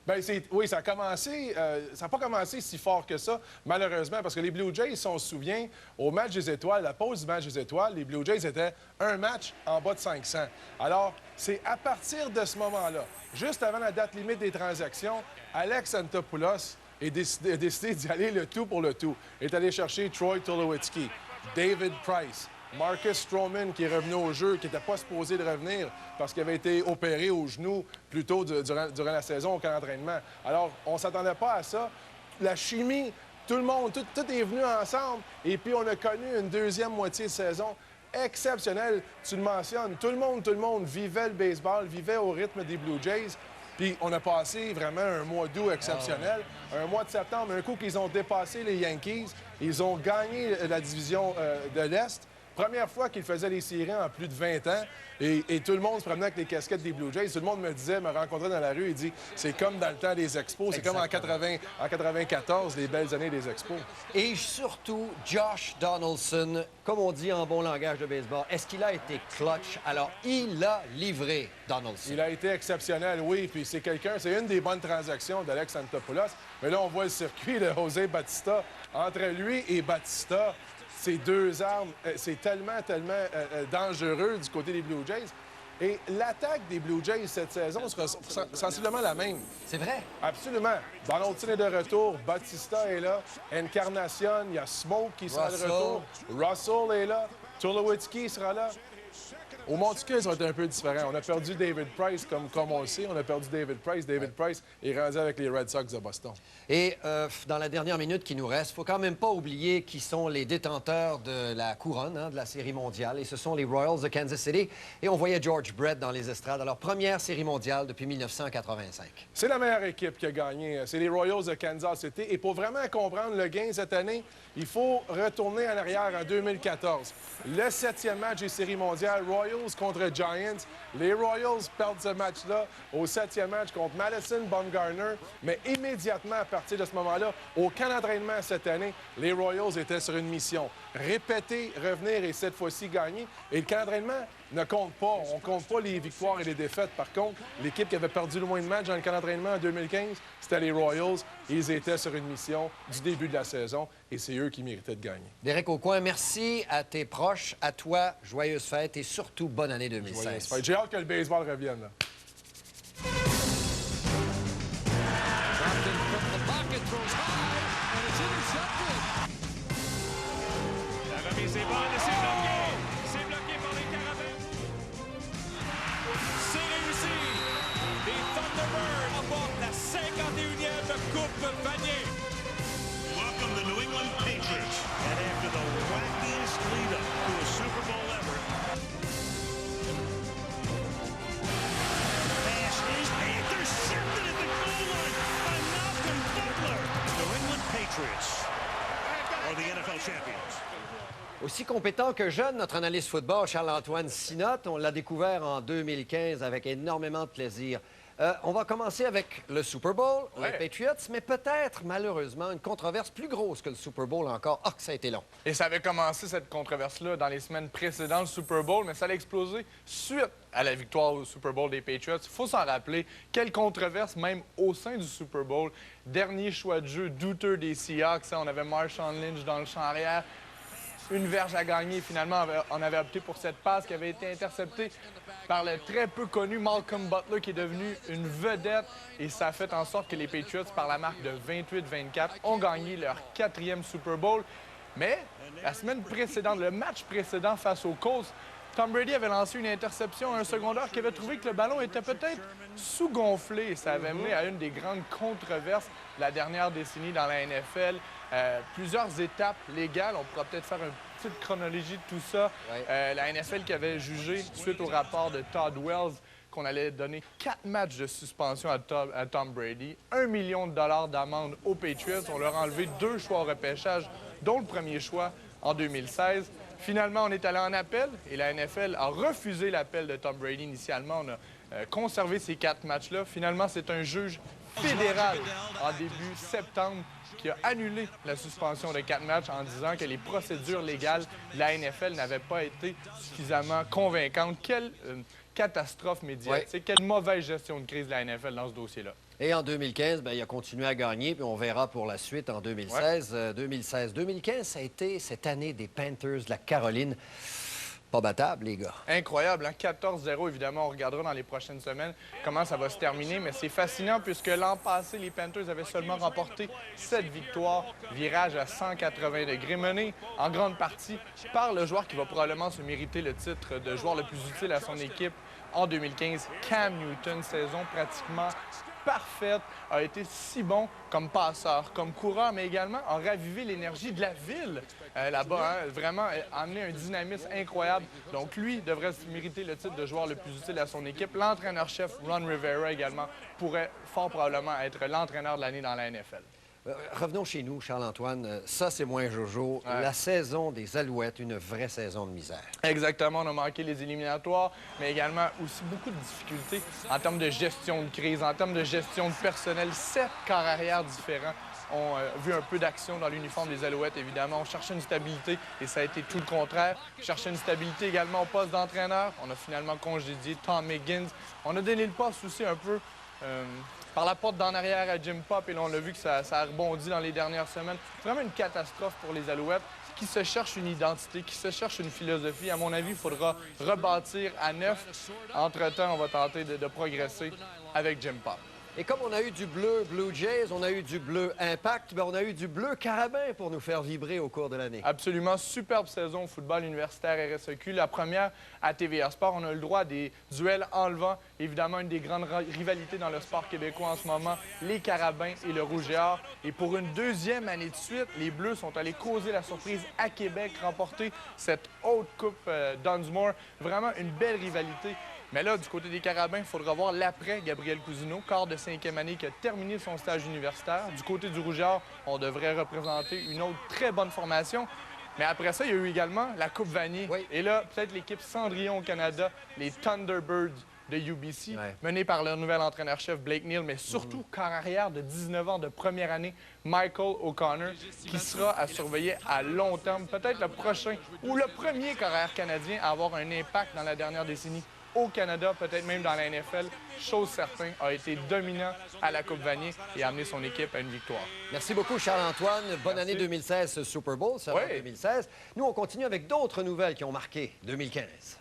Speaker 6: Bien, oui, ça a commencé. Ça n'a pas commencé si fort que ça, malheureusement, parce que les Blue Jays, si on se souvient, au match des étoiles, la pause du match des étoiles, les Blue Jays étaient un match en bas de 500. Alors, c'est à partir de ce moment-là, juste avant la date limite des transactions, Alex Antopoulos a décidé d'y aller le tout pour le tout. Il est allé chercher Troy Tulowitzki, David Price, Marcus Stroman, qui est revenu au jeu, qui n'était pas supposé de revenir parce qu'il avait été opéré au genou plus tôt durant la saison au camp d'entraînement. Alors, on ne s'attendait pas à ça. La chimie, tout le monde, tout est venu ensemble. Et puis, on a connu une deuxième moitié de saison exceptionnelle. Tu le mentionnes, tout le monde vivait le baseball, vivait au rythme des Blue Jays. Puis, on a passé vraiment un mois d'août exceptionnel. Un mois de septembre, un coup qu'ils ont dépassé les Yankees. Ils ont gagné la division de l'Est. Première fois qu'ils faisaient les séries en plus de 20 ans. Et tout le monde se promenait avec les casquettes des Blue Jays. Tout le monde me rencontrait dans la rue, il dit « C'est comme dans le temps des Expos. C'est comme en 94, les belles années des Expos. »
Speaker 1: Et surtout, Josh Donaldson, comme on dit en bon langage de baseball, est-ce qu'il a été clutch? Alors, il a livré, Donaldson.
Speaker 6: Il a été exceptionnel, oui. Puis c'est une des bonnes transactions d'Alex Antopoulos. Mais là, on voit le circuit de José Bautista. Entre lui et Bautista, ces 2 armes, c'est tellement dangereux du côté des Blue Jays. Et l'attaque des Blue Jays cette saison sera sensiblement la même.
Speaker 1: C'est vrai?
Speaker 6: Absolument. Donaldson est de retour, Bautista est là, Encarnacion, il y a Smoke qui sera de retour, Russell est là, Tulowitzki sera là. Au Monticule, ça va être un peu différent. On a perdu David Price, comme on le sait. On a perdu David Price. David Price est rendu avec les Red Sox de Boston.
Speaker 1: Et dans la dernière minute qui nous reste, il ne faut quand même pas oublier qui sont les détenteurs de la couronne de la Série mondiale. Et ce sont les Royals de Kansas City. Et on voyait George Brett dans les estrades à leur première Série mondiale depuis 1985.
Speaker 6: C'est la meilleure équipe qui a gagné. C'est les Royals de Kansas City. Et pour vraiment comprendre le gain cette année, il faut retourner en arrière en 2014. Le 7e match des Séries mondiales, Royals contre Giants. Les Royals perdent ce match-là au 7e match contre Madison Bumgarner. Mais immédiatement, à partir de ce moment-là, au camp d'entraînement cette année, les Royals étaient sur une mission. Répéter, revenir et cette fois-ci gagner. Et le camp d'entraînement ne compte pas. On ne compte pas les victoires et les défaites. Par contre, l'équipe qui avait perdu le moins de matchs dans le camp d'entraînement en 2015, c'était les Royals. Ils étaient sur une mission du début de la saison et c'est eux qui méritaient de gagner.
Speaker 1: Derek Aucoin, merci à tes proches, à toi, joyeuses fêtes et surtout bonne année 2016.
Speaker 6: Joyeuses fêtes. J'ai hâte que le baseball revienne. Là.
Speaker 5: La remise est bonne et c'est bloqué. C'est bloqué par les Carabins. C'est réussi. Les Thunderbirds remportent la 51e Coupe Vanier.
Speaker 22: Welcome the New England Patriots. And after the wackiest lead-up to a Super Bowl ever, pass is intercepted at the goal line by Malcolm Butler. New England Patriots are the NFL champions.
Speaker 1: Aussi compétent que jeune, notre analyste football, Charles-Antoine Sinotte, on l'a découvert en 2015 avec énormément de plaisir. On va commencer avec le Super Bowl, les Patriots, mais peut-être, malheureusement, une controverse plus grosse que le Super Bowl encore. Ah, que ça a été long.
Speaker 23: Et ça avait commencé, cette controverse-là, dans les semaines précédentes du Super Bowl, mais ça allait exploser suite à la victoire au Super Bowl des Patriots. Il faut s'en rappeler. Quelle controverse, même au sein du Super Bowl. Dernier choix de jeu douteux des Seahawks. On avait Marshawn Lynch dans le champ arrière. une verge à gagner. Finalement, on avait opté pour cette passe qui avait été interceptée par le très peu connu Malcolm Butler, qui est devenu une vedette. Et ça a fait en sorte que les Patriots, par la marque de 28-24, ont gagné leur 4e Super Bowl. Mais la semaine précédente, le match précédent face aux Colts, Tom Brady avait lancé une interception à un secondaire qui avait trouvé que le ballon était peut-être sous-gonflé. Ça avait mené à une des grandes controverses de la dernière décennie dans la NFL. Plusieurs étapes légales. On pourra peut-être faire une petite chronologie de tout ça. La NFL qui avait jugé, suite au rapport de Todd Wells, qu'on allait donner 4 matchs de suspension à Tom Brady, 1 million de dollars d'amende aux Patriots. On leur a enlevé 2 choix au repêchage, dont le premier choix en 2016. Finalement, on est allé en appel et la NFL a refusé l'appel de Tom Brady initialement. On a conservé ces 4 matchs-là. Finalement, c'est un juge fédéral en début septembre qui a annulé la suspension de 4 matchs en disant que les procédures légales de la NFL n'avaient pas été suffisamment convaincantes. Quelle catastrophe médiatique, quelle mauvaise gestion de crise de la NFL dans ce dossier-là.
Speaker 1: Et en 2015, il a continué à gagner, puis on verra pour la suite en 2016. 2015, ça a été cette année des Panthers de la Caroline. Pas battable, les gars.
Speaker 23: Incroyable, hein? 14-0, évidemment, on regardera dans les prochaines semaines comment ça va se terminer, mais c'est fascinant puisque l'an passé, les Panthers avaient seulement remporté 7 victoires, virage à 180 degrés, mené en grande partie par le joueur qui va probablement se mériter le titre de joueur le plus utile à son équipe en 2015, Cam Newton, saison pratiquement parfaite, a été si bon comme passeur, comme coureur, mais également a ravivé l'énergie de la ville là-bas. Hein? Vraiment amené un dynamisme incroyable. Donc lui devrait se mériter le titre de joueur le plus utile à son équipe. L'entraîneur-chef Ron Rivera également pourrait fort probablement être l'entraîneur de l'année dans la NFL.
Speaker 1: Revenons chez nous, Charles-Antoine. Ça, c'est moins Jojo.
Speaker 23: Ouais.
Speaker 1: La saison des Alouettes, une vraie saison de misère.
Speaker 23: Exactement. On a manqué les éliminatoires, mais également aussi beaucoup de difficultés en termes de gestion de crise, en termes de gestion de personnel. 7 corps arrière différents ont vu un peu d'action dans l'uniforme des Alouettes, évidemment. On cherchait une stabilité et ça a été tout le contraire. On cherchait une stabilité également au poste d'entraîneur. On a finalement congédié Tom Higgins. On a donné le poste aussi un peu par la porte d'en arrière à Jim Pop, et là, on a vu que ça a rebondi dans les dernières semaines. Vraiment une catastrophe pour les Alouettes qui se cherchent une identité, qui se cherchent une philosophie. À mon avis, il faudra rebâtir à neuf. Entre-temps, on va tenter de progresser avec Jim Pop.
Speaker 1: Et comme on a eu du bleu Blue Jays, on a eu du bleu Impact, on a eu du bleu Carabin pour nous faire vibrer au cours de l'année.
Speaker 23: Absolument. Superbe saison au football universitaire RSEQ. La première à TVA Sport. On a eu le droit à des duels enlevants. Évidemment, une des grandes rivalités dans le sport québécois en ce moment, les Carabins et le Rouge et Or. Et pour une deuxième année de suite, les Bleus sont allés causer la surprise à Québec, remporter cette haute coupe Dunsmore. Vraiment une belle rivalité. Mais là, du côté des Carabins, il faudra voir l'après Gabriel Cousineau, quart de 5e année qui a terminé son stage universitaire. Du côté du Rouge et Or, on devrait représenter une autre très bonne formation. Mais après ça, il y a eu également la Coupe Vanier. Oui. Et là, peut-être l'équipe Cendrillon au Canada, les Thunderbirds de UBC, menée par leur nouvel entraîneur-chef Blake Neal, mais surtout corps arrière de 19 ans de première année, Michael O'Connor, qui sera à surveiller à long terme. Peut-être le prochain ou le premier corps arrière canadien à avoir un impact dans la dernière décennie au Canada, peut-être même dans la NFL, chose certaine, a été dominant à la Coupe Vanier et a amené son équipe à une victoire.
Speaker 1: Merci beaucoup, Charles-Antoine. Bonne année 2016, ce Super Bowl, ça va 2016. Nous, on continue avec d'autres nouvelles qui ont marqué 2015.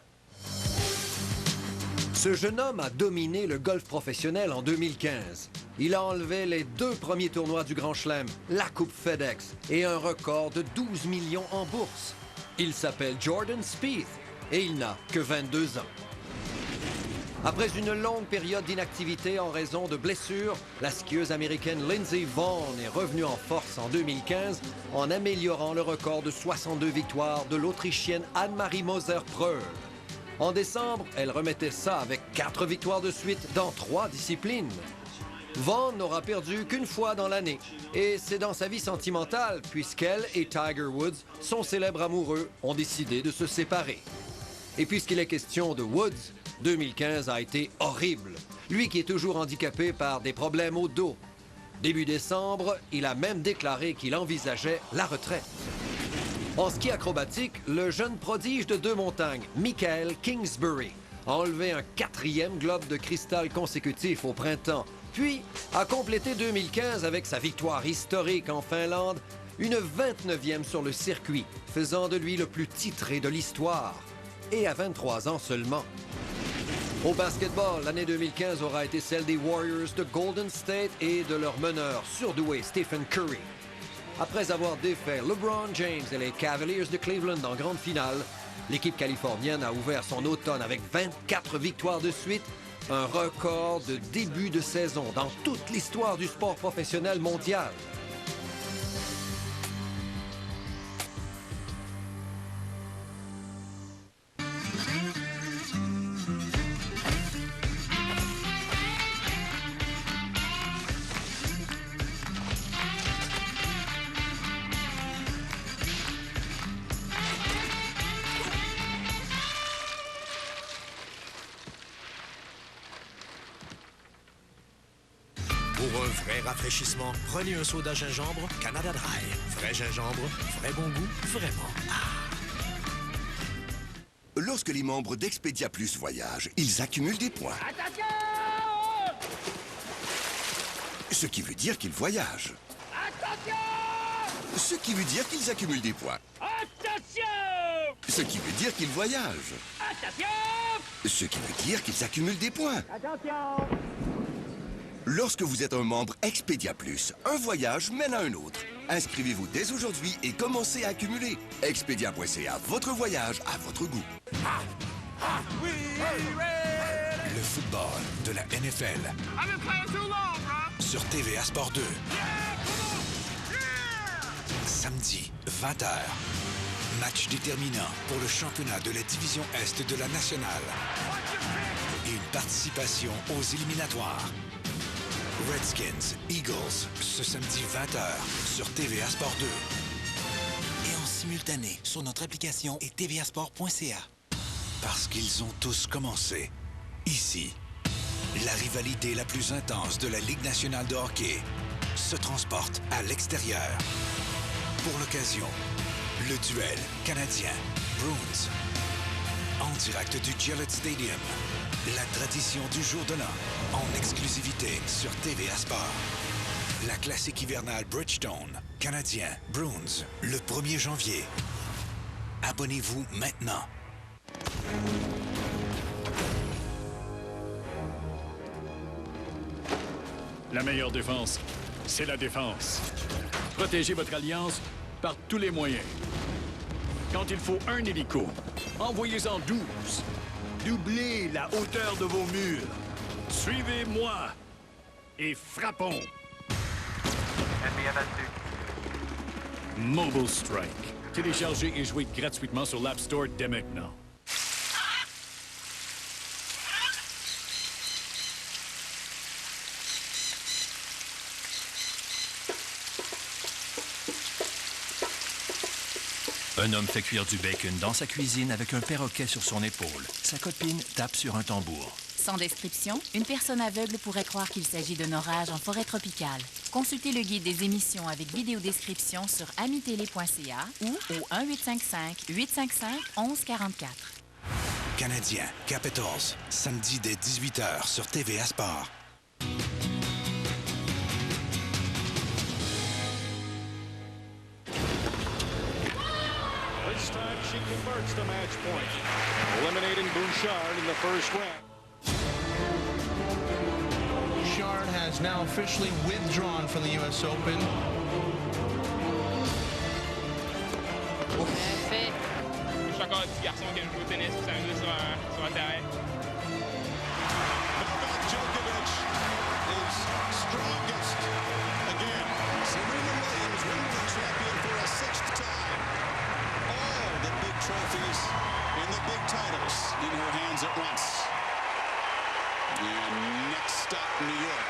Speaker 1: Ce jeune homme a dominé le golf professionnel en 2015. Il a enlevé les 2 premiers tournois du Grand Chelem, la Coupe FedEx et un record de 12 millions en bourse. Il s'appelle Jordan Spieth et il n'a que 22 ans. Après une longue période d'inactivité en raison de blessures, la skieuse américaine Lindsey Vonn est revenue en force en 2015 en améliorant le record de 62 victoires de l'Autrichienne Anne-Marie Moser-Preull. En décembre, elle remettait ça avec 4 victoires de suite dans 3 disciplines. Vonn n'aura perdu qu'une fois dans l'année, et c'est dans sa vie sentimentale, puisqu'elle et Tiger Woods, son célèbre amoureux, ont décidé de se séparer. Et puisqu'il est question de Woods, 2015 a été horrible. Lui qui est toujours handicapé par des problèmes au dos. Début décembre, il a même déclaré qu'il envisageait la retraite. En ski acrobatique, le jeune prodige de 2 montagnes, Michael Kingsbury, a enlevé un 4e globe de cristal consécutif au printemps, puis a complété 2015 avec sa victoire historique en Finlande Une 29e sur le circuit, faisant de lui le plus titré de l'histoire. Et à 23 ans seulement. Au basketball, l'année 2015 aura été celle des Warriors de Golden State et de leur meneur surdoué Stephen Curry. Après avoir défait LeBron James et les Cavaliers de Cleveland en grande finale, l'équipe californienne a ouvert son automne avec 24 victoires de suite, un record de début de saison dans toute l'histoire du sport professionnel mondial.
Speaker 7: Pour un vrai rafraîchissement, prenez un soda gingembre Canada Dry. Vrai gingembre, vrai bon goût, vraiment.
Speaker 10: Lorsque les membres d'Expedia Plus voyagent, ils accumulent des points.
Speaker 8: Attention!
Speaker 10: Ce qui veut dire qu'ils voyagent.
Speaker 8: Attention!
Speaker 10: Ce qui veut dire qu'ils accumulent des points.
Speaker 8: Attention!
Speaker 10: Ce qui veut dire qu'ils voyagent.
Speaker 8: Attention!
Speaker 10: Ce qui veut dire qu'ils accumulent des points.
Speaker 8: Attention!
Speaker 10: Lorsque vous êtes un membre Expedia Plus, un voyage mène à un autre. Inscrivez-vous dès aujourd'hui et commencez à accumuler. Expedia.ca, votre voyage à votre goût.
Speaker 9: Le football de la NFL sur TVA Sport 2. Samedi, 20h. Match déterminant pour le championnat de la division Est de la Nationale. Et une participation aux éliminatoires. Redskins, Eagles, ce samedi 20h sur TVA Sport 2.
Speaker 11: Et en simultané sur notre application et tvasport.ca.
Speaker 9: Parce qu'ils ont tous commencé ici. La rivalité la plus intense de la Ligue nationale de hockey se transporte à l'extérieur. Pour l'occasion, le duel canadien-Bruins. En direct du Gillette Stadium. La tradition du jour de l'an, en exclusivité sur TVA Sport. La classique hivernale Bridgestone, Canadien, Bruins, le 1er janvier. Abonnez-vous maintenant.
Speaker 22: La meilleure défense, c'est la défense. Protégez votre alliance par tous les moyens. Quand il faut un hélico, envoyez-en 12. Doublez la hauteur de vos murs. Suivez-moi et frappons. Mobile Strike. Téléchargez et jouez gratuitement sur l'App Store dès maintenant.
Speaker 24: Un homme fait cuire du bacon dans sa cuisine avec un perroquet sur son épaule. Sa copine tape sur un tambour.
Speaker 25: Sans description, une personne aveugle pourrait croire qu'il s'agit d'un orage en forêt tropicale. Consultez le guide des émissions avec vidéodescription sur amitélé.ca ou au 1-855-855-1144.
Speaker 9: Canadien, Capitals, samedi dès 18h sur TVA Sport.
Speaker 22: This time she converts the match point, eliminating Bouchard in the first round.
Speaker 23: Bouchard has now officially withdrawn from the U.S. Open.
Speaker 26: Fait. Je suis encore un petit garçon qui aime jouer au tennis, qui s'amuse sur un terrain.
Speaker 4: Novak Djokovic is strongest again. Serena Williams, Wimbledon champion for a 6th time. All the big trophies and the big titles in her hands at once. And next stop, New York.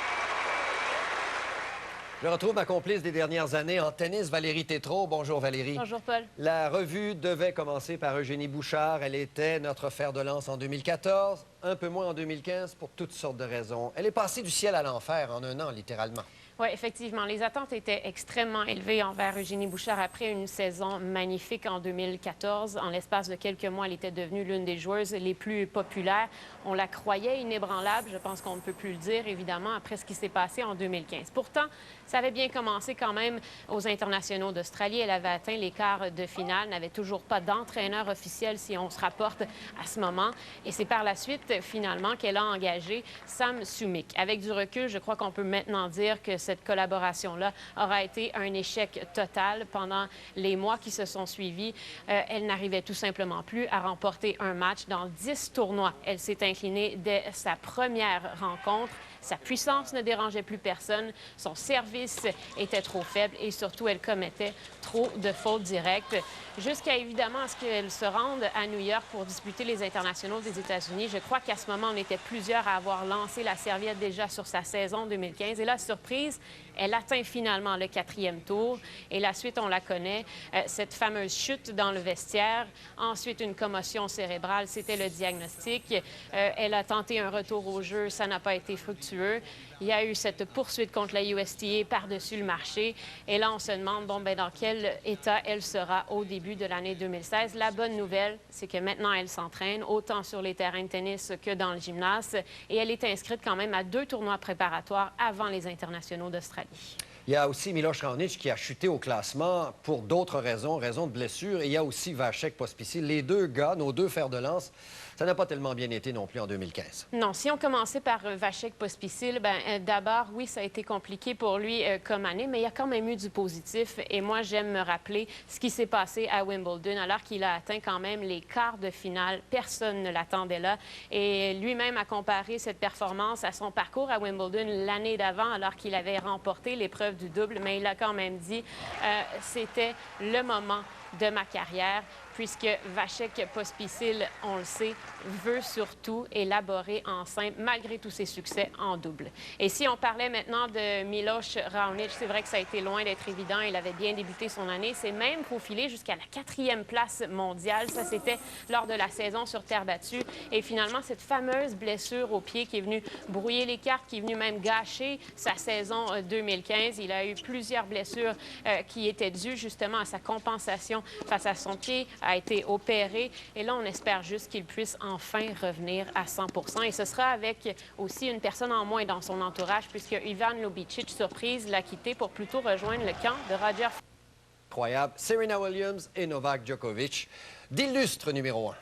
Speaker 1: Je retrouve ma complice des dernières années en tennis, Valérie Tétrault. Bonjour Valérie.
Speaker 27: Bonjour Paul.
Speaker 1: La revue devait commencer par Eugénie Bouchard. Elle était notre fer de lance en 2014, un peu moins en 2015 pour toutes sortes de raisons. Elle est passée du ciel à l'enfer en un an, littéralement.
Speaker 12: Oui, effectivement. Les attentes étaient extrêmement élevées envers Eugénie Bouchard après une saison magnifique en 2014. En l'espace de quelques mois, elle était devenue l'une des joueuses les plus populaires. On la croyait inébranlable. Je pense qu'on ne peut plus le dire, évidemment, après ce qui s'est passé en 2015. Pourtant, ça avait bien commencé quand même aux internationaux d'Australie. Elle avait atteint les quarts de finale, n'avait toujours pas d'entraîneur officiel si on se rapporte à ce moment. Et c'est par la suite, finalement, qu'elle a engagé Sam Sumik. Avec du recul, je crois qu'on peut maintenant dire que cette collaboration-là aura été un échec total pendant les mois qui se sont suivis. Elle n'arrivait tout simplement plus à remporter un match dans 10 tournois. Elle s'est inclinée dès sa première rencontre. Sa puissance ne dérangeait plus personne, son service était trop faible et surtout, elle commettait trop de fautes directes. Jusqu'à évidemment ce qu'elle se rende à New York pour disputer les internationaux des États-Unis. Je crois qu'à ce moment, on était plusieurs à avoir lancé la serviette déjà sur sa saison 2015. Et là, surprise, elle atteint finalement le 4e tour. Et la suite, on la connaît. Cette fameuse chute dans le vestiaire. Ensuite, une commotion cérébrale, c'était le diagnostic. Elle a tenté un retour au jeu, ça n'a pas été fructueux. Il y a eu cette poursuite contre la USTA par-dessus le marché. Et là, on se demande, bon, ben, dans quel état elle sera au début de l'année 2016. La bonne nouvelle, c'est que maintenant, elle s'entraîne, autant sur les terrains de tennis que dans le gymnase. Et elle est inscrite quand même à 2 tournois préparatoires avant les internationaux d'Australie.
Speaker 1: Il y a aussi Miloš Raonic qui a chuté au classement pour d'autres raisons de blessure. Et il y a aussi Vasek Pospisil. Les deux gars, nos deux fers de lance, ça n'a pas tellement bien été non plus en 2015.
Speaker 12: Non, si on commençait par Vasek Pospisil, d'abord, oui, ça a été compliqué pour lui comme année, mais il y a quand même eu du positif. Et moi, j'aime me rappeler ce qui s'est passé à Wimbledon, alors qu'il a atteint quand même les quarts de finale. Personne ne l'attendait là. Et lui-même a comparé cette performance à son parcours à Wimbledon l'année d'avant, alors qu'il avait remporté l'épreuve du double. Mais il a quand même dit c'était le moment de ma carrière, puisque Vasek Pospisil, on le sait, veut surtout élaborer en simple, malgré tous ses succès en double. Et si on parlait maintenant de Miloš Raonic, c'est vrai que ça a été loin d'être évident. Il avait bien débuté son année. C'est même faufilé jusqu'à la 4e place mondiale. Ça, c'était lors de la saison sur terre battue. Et finalement, cette fameuse blessure au pied qui est venue brouiller les cartes, qui est venue même gâcher sa saison 2015. Il a eu plusieurs blessures qui étaient dues justement à sa compensation face à son pied, a été opéré. Et là, on espère juste qu'il puisse enfin revenir à 100%. Et ce sera avec aussi une personne en moins dans son entourage, puisque Ivan Lubicic, surprise, l'a quitté pour plutôt rejoindre le camp de Roger.
Speaker 1: Incroyable. Serena Williams et Novak Djokovic, d'illustres numéro 1.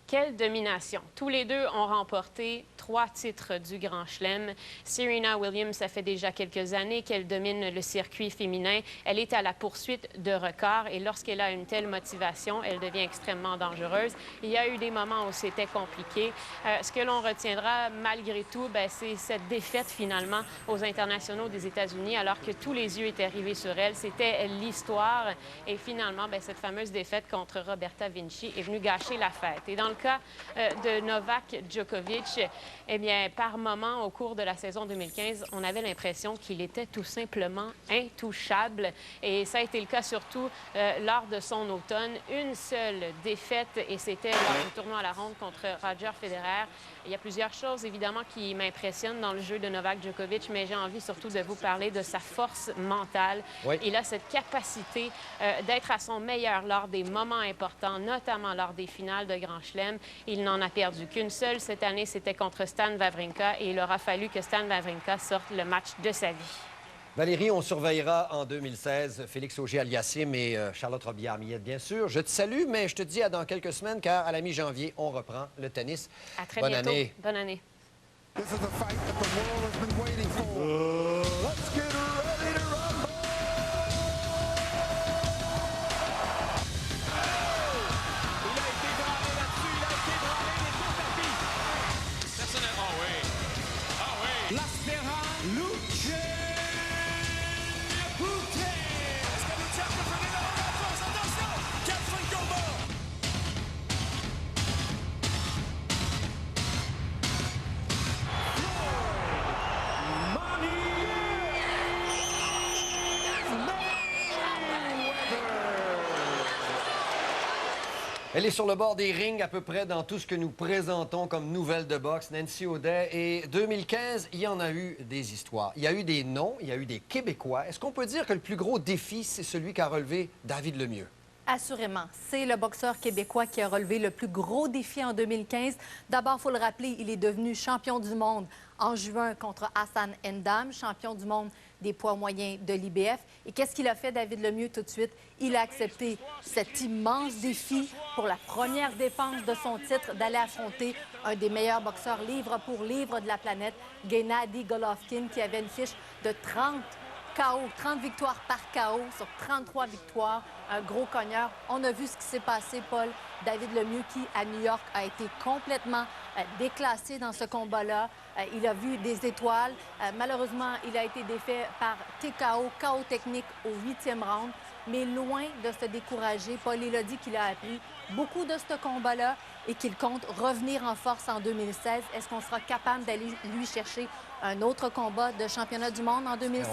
Speaker 12: Quelle domination. Tous les deux ont remporté 3 titres du Grand Chelem. Serena Williams, ça fait déjà quelques années qu'elle domine le circuit féminin. Elle est à la poursuite de records et lorsqu'elle a une telle motivation, elle devient extrêmement dangereuse. Il y a eu des moments où c'était compliqué. Ce que l'on retiendra malgré tout, c'est cette défaite finalement aux internationaux des États-Unis alors que tous les yeux étaient rivés sur elle. C'était l'histoire et finalement, cette fameuse défaite contre Roberta Vinci est venue gâcher la fête. Et dans le cas de Novak Djokovic, eh bien, par moment, au cours de la saison 2015, on avait l'impression qu'il était tout simplement intouchable. Et ça a été le cas surtout lors de son automne. Une seule défaite, et c'était lors du tournoi à la ronde contre Roger Federer. Il y a plusieurs choses, évidemment, qui m'impressionnent dans le jeu de Novak Djokovic, mais j'ai envie surtout de vous parler de sa force mentale. Oui. Il a cette capacité d'être à son meilleur lors des moments importants, notamment lors des finales de Grand Chelem. Il n'en a perdu qu'une seule cette année, c'était contre Stan Wawrinka, et il aura fallu que Stan Wawrinka sorte le match de sa vie.
Speaker 1: Valérie, on surveillera en 2016 Félix Auger-Aliassime et Charlotte Robillard-Millette, bien sûr. Je te salue, mais je te dis à dans quelques semaines, car à la mi-janvier, on reprend le tennis.
Speaker 12: À très
Speaker 1: Bonne
Speaker 12: bientôt.
Speaker 1: année.
Speaker 12: Bonne année.
Speaker 13: This is the fight that the world has been waiting for. Let's get ready to rumble!
Speaker 5: Il a été branlé là-dessus, il a été branlé des deux tapis. Personnel. Ah oui. Ah oui. L'aspirant Luce Boutet. Est-ce que Luce peut freiner dans la force? Attention! Quel fin de combat!
Speaker 1: Elle est sur le bord des rings à peu près dans tout ce que nous présentons comme nouvelles de boxe, Nancy Audet. Et 2015, il y en a eu des histoires. Il y a eu des noms, il y a eu des Québécois. Est-ce qu'on peut dire que le plus gros défi, c'est celui qu'a relevé David Lemieux?
Speaker 14: Assurément. C'est le boxeur québécois qui a relevé le plus gros défi en 2015. D'abord, il faut le rappeler, il est devenu champion du monde en juin contre Hassan Ndam, champion du monde des poids moyens de l'IBF. Et qu'est-ce qu'il a fait, David Lemieux, tout de suite? Il a accepté cet immense défi pour la première défense de son titre d'aller affronter un des meilleurs boxeurs livre pour livre de la planète, Gennady Golovkin, qui avait une fiche de 30 victoires par KO sur 33 victoires, un gros cogneur. On a vu ce qui s'est passé, Paul. David Lemieux, qui, à New York, a été complètement déclassé dans ce combat-là. Il a vu des étoiles. Malheureusement, il a été défait par TKO, KO technique au 8e round. Mais loin de se décourager, Paul, il a dit qu'il a appris beaucoup de ce combat-là et qu'il compte revenir en force en 2016. Est-ce qu'on sera capable d'aller lui chercher un autre combat de championnat du monde en 2016?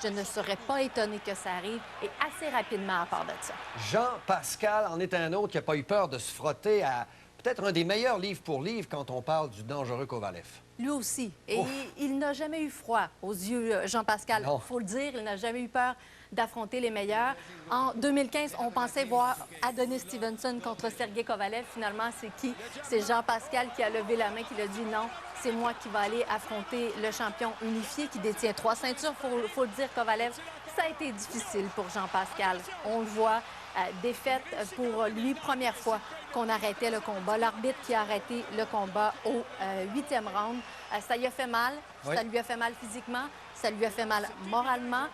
Speaker 14: Je ne serais pas étonné que ça arrive et assez rapidement à part de ça.
Speaker 1: Jean-Pascal en est un autre qui n'a pas eu peur de se frotter à peut-être un des meilleurs livre pour livre quand on parle du dangereux Kovalev.
Speaker 14: Lui aussi. Et il n'a jamais eu froid aux yeux, Jean-Pascal. Il faut le dire, il n'a jamais eu peur d'affronter les meilleurs. En 2015, on pensait voir Adonis Stevenson contre Sergey Kovalev. Finalement, c'est qui? C'est Jean-Pascal qui a levé la main, qui a dit non, c'est moi qui vais aller affronter le champion unifié qui détient 3 ceintures. Faut le dire, Kovalev, ça a été difficile pour Jean-Pascal. On le voit, défaite pour lui, première fois qu'on arrêtait le combat. L'arbitre qui a arrêté le combat au 8e round. Ça lui a fait mal, ça lui a fait mal physiquement, ça lui a fait mal moralement.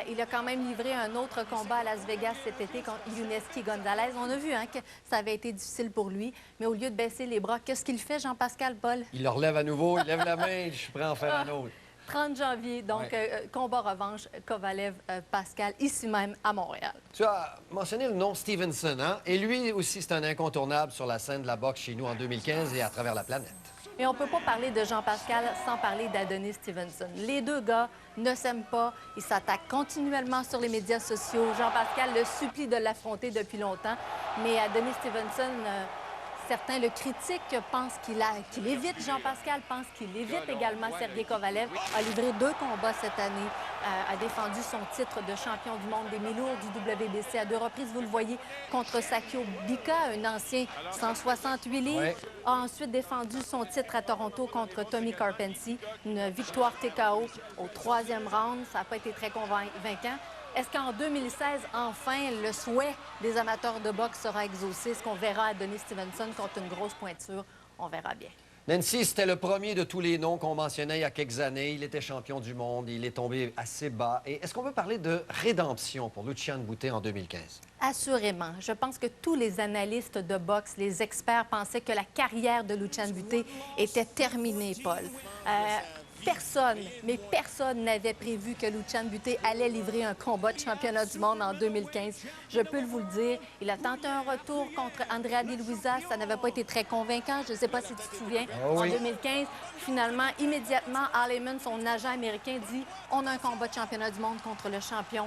Speaker 14: Il a quand même livré un autre combat à Las Vegas cet été contre Yuneski Gonzalez. On a vu que ça avait été difficile pour lui, mais au lieu de baisser les bras, qu'est-ce qu'il fait, Jean-Pascal, Paul?
Speaker 1: Il le relève à nouveau, il lève la main, je suis prêt à en faire un autre.
Speaker 14: 30 janvier, donc combat revanche Kovalev-Pascal, ici même à Montréal.
Speaker 1: Tu as mentionné le nom Stevenson, hein? Et lui aussi, c'est un incontournable sur la scène de la boxe chez nous en 2015 et à travers la planète.
Speaker 14: Mais on ne peut pas parler de Jean-Pascal sans parler d'Adonis Stevenson. Les deux gars ne s'aiment pas. Ils s'attaquent continuellement sur les médias sociaux. Jean-Pascal le supplie de l'affronter depuis longtemps. Mais Adonis Stevenson, certains le critiquent, pensent qu'il évite Jean-Pascal, pensent qu'il évite également Sergey Kovalev. A livré 2 combats cette année, a défendu son titre de champion du monde des mi-lourds du WBC à 2 reprises. Vous le voyez, contre Sakio Bika, un ancien 168 livres. A ensuite défendu son titre à Toronto contre Tommy Karpency. Une victoire TKO au 3e round. Ça n'a pas été très convaincant. Est-ce qu'en 2016, enfin, le souhait des amateurs de boxe sera exaucé? Est-ce qu'on verra Adonis Stevenson contre une grosse pointure? On verra bien.
Speaker 1: Nancy, c'était le premier de tous les noms qu'on mentionnait il y a quelques années. Il était champion du monde, il est tombé assez bas. Et est-ce qu'on peut parler de rédemption pour Lucian Bute en 2015?
Speaker 14: Assurément. Je pense que tous les analystes de boxe, les experts pensaient que la carrière de Lucian Bute était terminée, Paul. Personne, mais personne n'avait prévu que Lucian Bute allait livrer un combat de championnat du monde en 2015. Je peux vous le dire. Il a tenté un retour contre Andrea Di Luisa. Ça n'avait pas été très convaincant. Je ne sais pas si tu te souviens. En 2015, finalement, immédiatement, Al Haymon, son agent américain, dit « On a un combat de championnat du monde contre le champion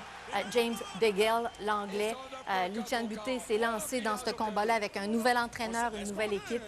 Speaker 14: James DeGale, l'Anglais. » Lucian Bute s'est lancé dans ce combat-là avec un nouvel entraîneur, une nouvelle équipe.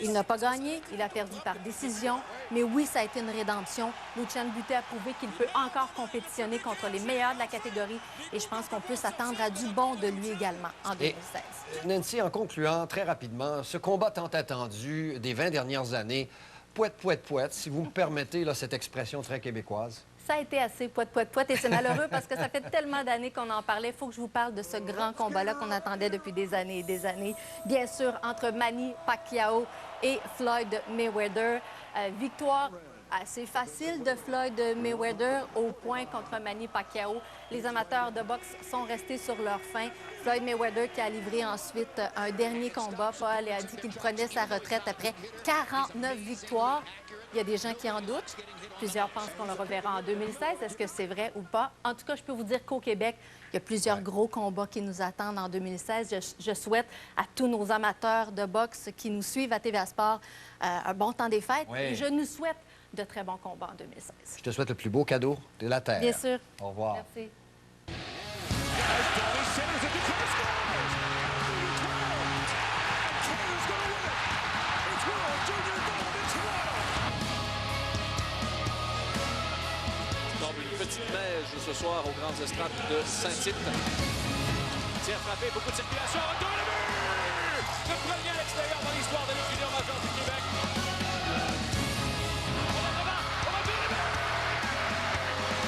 Speaker 14: Il n'a pas gagné. Il a perdu par décision. Mais oui, ça a été une rédemption. Lucian Bute a prouvé qu'il peut encore compétitionner contre les meilleurs de la catégorie et je pense qu'on peut s'attendre à du bon de lui également en 2016.
Speaker 1: Et, Nancy, en concluant très rapidement, ce combat tant attendu des 20 dernières années, pouette, pouette, pouette, si vous me permettez là, cette expression très québécoise.
Speaker 14: Ça a été assez pouette, pouette, pouette et c'est malheureux parce que ça fait tellement d'années qu'on en parlait. Il faut que je vous parle de ce grand combat-là qu'on attendait depuis des années et des années. Bien sûr, entre Manny Pacquiao et Floyd Mayweather. Victoire assez facile de Floyd Mayweather au point contre Manny Pacquiao. Les amateurs de boxe sont restés sur leur faim. Floyd Mayweather qui a livré ensuite un dernier combat, Paul, et a dit qu'il prenait sa retraite après 49 victoires. Il y a des gens qui en doutent. Plusieurs pensent qu'on le reverra en 2016. Est-ce que c'est vrai ou pas? En tout cas, je peux vous dire qu'au Québec, il y a plusieurs gros combats qui nous attendent en 2016. Je souhaite à tous nos amateurs de boxe qui nous suivent à TVA Sport un bon temps des fêtes. Et je nous souhaite de très bons combats en 2016.
Speaker 1: Je te souhaite le plus beau cadeau de la Terre.
Speaker 14: Bien sûr.
Speaker 1: Au revoir.
Speaker 14: Merci.
Speaker 13: It's World Junior Gold in Toronto.
Speaker 15: Tombe une petite neige ce soir aux grandes estrades de Saint-Tite.
Speaker 5: Tir frappé, beaucoup de circulation, retour à la but! Le premier à l'extérieur dans l'histoire de l'équipe junior majeure du Québec. On va devant, on va tourner le but!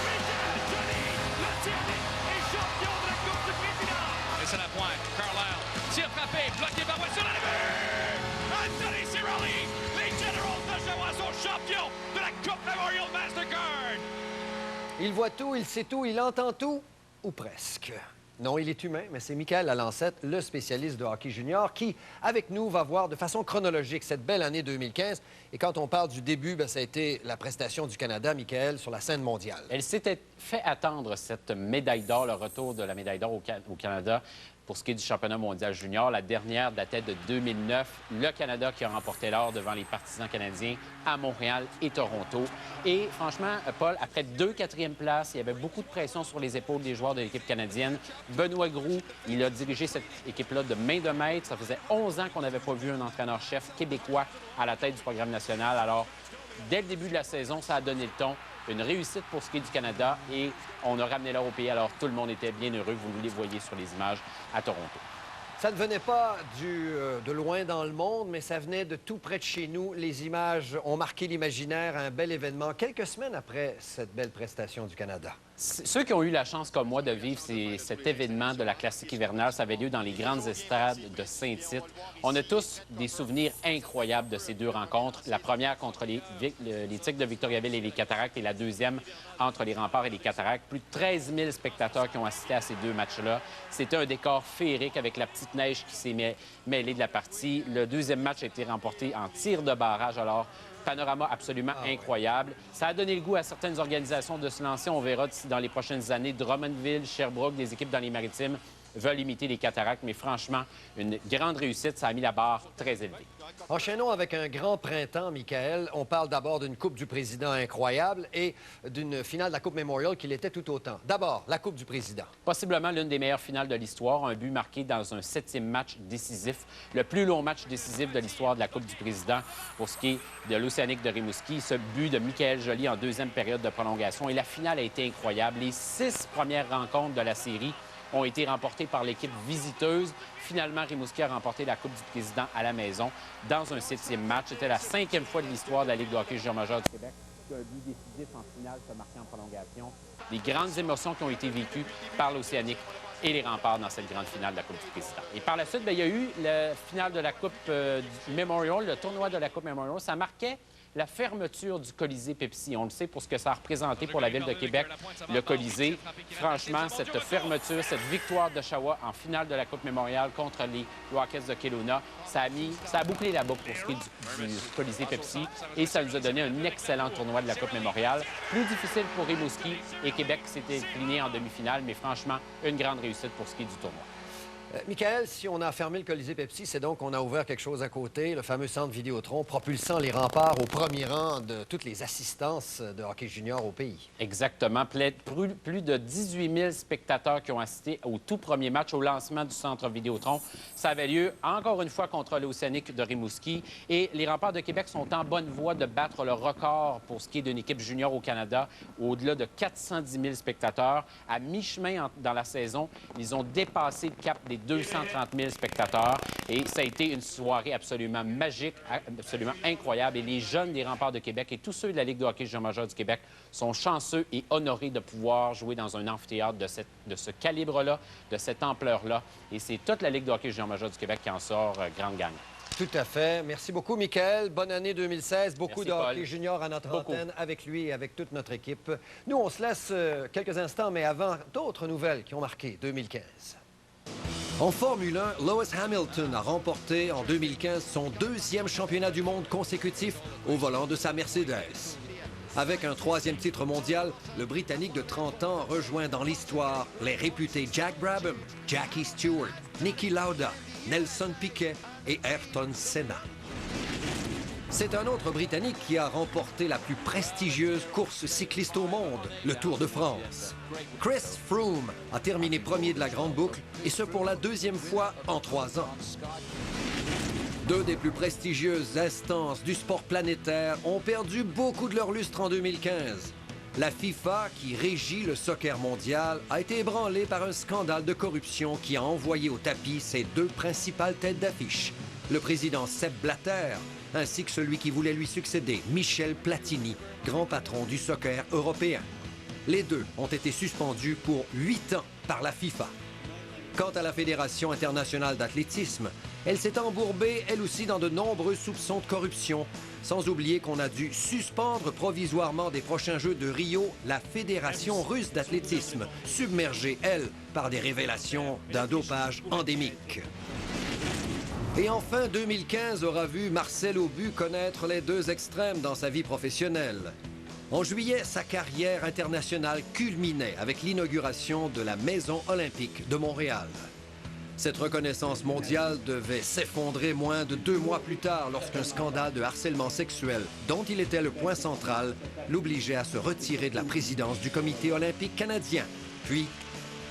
Speaker 5: Michael Joly, le Tiernic est champion de la Coupe du Président! Et c'est la pointe, Carlisle, tir frappé, bloqué par Wesson à la but! Anthony Cirelli, les Generals d'Oshawa sont champions de la Coupe Memorial Mastercard!
Speaker 1: Il voit tout, il sait tout, il entend tout, ou presque. Non, il est humain, mais c'est Michael Lalancette, le spécialiste de hockey junior, qui, avec nous, va voir de façon chronologique cette belle année 2015. Et quand on parle du début, ça a été la prestation du Canada, Michael, sur la scène mondiale.
Speaker 16: Elle s'était fait attendre, cette médaille d'or, le retour de la médaille d'or au Canada pour ce qui est du championnat mondial junior. La dernière datait de 2009. Le Canada qui a remporté l'or devant les partisans canadiens à Montréal et Toronto. Et franchement, Paul, après 2 quatrièmes places, il y avait beaucoup de pression sur les épaules des joueurs de l'équipe canadienne. Benoît Groux, il a dirigé cette équipe-là de main de maître. Ça faisait 11 ans qu'on n'avait pas vu un entraîneur-chef québécois à la tête du programme national. Alors, dès le début de la saison, ça a donné le ton. Une réussite pour ce qui est du Canada et on a ramené l'or au pays. Alors, tout le monde était bien heureux. Vous les voyez sur les images à Toronto.
Speaker 1: Ça ne venait pas de loin dans le monde, mais ça venait de tout près de chez nous. Les images ont marqué l'imaginaire, un bel événement, quelques semaines après cette belle prestation du Canada.
Speaker 16: Ceux qui ont eu la chance, comme moi, de vivre cet événement de la Classique hivernale, ça avait lieu dans les grandes estrades de Saint-Tite. On a tous des souvenirs incroyables de ces 2 rencontres. La première contre les Tigres de Victoriaville et les Cataractes et la deuxième entre les Remparts et les Cataractes. Plus de 13 000 spectateurs qui ont assisté à ces 2 matchs-là. C'était un décor féerique avec la petite neige qui s'est mêlée de la partie. Le deuxième match a été remporté en tir de barrage. Alors, panorama absolument incroyable. Ça a donné le goût à certaines organisations de se lancer. On verra dans les prochaines années. Drummondville, Sherbrooke, des équipes dans les Maritimes veulent imiter les Cataractes. Mais franchement, une grande réussite. Ça a mis la barre très élevée.
Speaker 1: Enchaînons avec un grand printemps, Michael. On parle d'abord d'une Coupe du Président incroyable et d'une finale de la Coupe Memorial qui l'était tout autant. D'abord, la Coupe du Président.
Speaker 16: Possiblement l'une des meilleures finales de l'histoire. Un but marqué dans un 7e match décisif. Le plus long match décisif de l'histoire de la Coupe du Président pour ce qui est de l'Océanique de Rimouski. Ce but de Michael Joly en 2e période de prolongation. Et la finale a été incroyable. Les 6 premières rencontres de la série ont été remportées par l'équipe visiteuse. Finalement, Rimouski a remporté la Coupe du Président à la maison dans un 7e match. C'était la 5e fois de l'histoire de la Ligue de hockey junior majeur du Québec qu'un but décisif en finale se marquait en prolongation. Des grandes émotions qui ont été vécues par l'Océanique et les Remparts dans cette grande finale de la Coupe du Président. Et par la suite, il y a eu la finale de la Coupe du Memorial, le tournoi de la Coupe Memorial. Ça marquait la fermeture du Colisée Pepsi. On le sait pour ce que ça a représenté pour la Ville de Québec, le Colisée. Franchement, cette fermeture, cette victoire d'Oshawa en finale de la Coupe Memorial contre les Rockets de Kelowna, ça a bouclé la boucle pour ce qui est du Colisée Pepsi et ça nous a donné un excellent tournoi de la Coupe Memorial. Plus difficile pour Rimouski et Québec qui s'était incliné en demi-finale, mais franchement, une grande réussite pour ce qui est du tournoi.
Speaker 1: Michael, si on a fermé le Colisée Pepsi, c'est donc qu'on a ouvert quelque chose à côté, le fameux centre Vidéotron, propulsant les Remparts au premier rang de toutes les assistances de hockey junior au pays.
Speaker 16: Exactement. Plus de 18 000 spectateurs qui ont assisté au tout premier match, au lancement du centre Vidéotron. Ça avait lieu encore une fois contre l'Océanique de Rimouski. Et les Remparts de Québec sont en bonne voie de battre le record pour ce qui est d'une équipe junior au Canada, au-delà de 410 000 spectateurs. À mi-chemin dans la saison, ils ont dépassé le cap des 230 000 spectateurs. Et ça a été une soirée absolument magique, absolument incroyable. Et les jeunes des Remparts de Québec et tous ceux de la Ligue de hockey junior majeur du Québec sont chanceux et honorés de pouvoir jouer dans un amphithéâtre de ce calibre-là, de cette ampleur-là. Et c'est toute la Ligue de hockey junior majeur du Québec qui en sort grande gagnante.
Speaker 1: Tout à fait. Merci beaucoup, Michael. Bonne année 2016. Beaucoup
Speaker 16: Merci,
Speaker 1: de hockey
Speaker 16: Paul.
Speaker 1: junior à notre antenne avec lui et avec toute notre équipe. Nous, on se laisse quelques instants, mais avant, d'autres nouvelles qui ont marqué 2015. En Formule 1, Lewis Hamilton a remporté en 2015 son 2e championnat du monde consécutif au volant de sa Mercedes. Avec un 3e titre mondial, le Britannique de 30 ans rejoint dans l'histoire les réputés Jack Brabham, Jackie Stewart, Niki Lauda, Nelson Piquet et Ayrton Senna. C'est un autre Britannique qui a remporté la plus prestigieuse course cycliste au monde, le Tour de France. Chris Froome a terminé premier de la Grande Boucle, et ce pour la 2e fois en 3 ans. Deux des plus prestigieuses instances du sport planétaire ont perdu beaucoup de leur lustre en 2015. La FIFA, qui régit le soccer mondial, a été ébranlée par un scandale de corruption qui a envoyé au tapis ses deux principales têtes d'affiche, le président Sepp Blatter, ainsi que celui qui voulait lui succéder, Michel Platini, grand patron du soccer européen. Les deux ont été suspendus pour 8 ans par la FIFA. Quant à la Fédération internationale d'athlétisme, elle s'est embourbée, elle aussi, dans de nombreux soupçons de corruption, sans oublier qu'on a dû suspendre provisoirement des prochains Jeux de Rio la Fédération russe d'athlétisme, submergée, elle, par des révélations d'un dopage endémique. Et enfin, 2015 aura vu Marcel Aubu connaître les deux extrêmes dans sa vie professionnelle. En juillet, sa carrière internationale culminait avec l'inauguration de la Maison olympique de Montréal. Cette reconnaissance mondiale devait s'effondrer moins de 2 mois plus tard lorsqu'un scandale de harcèlement sexuel, dont il était le point central, l'obligeait à se retirer de la présidence du Comité olympique canadien, puis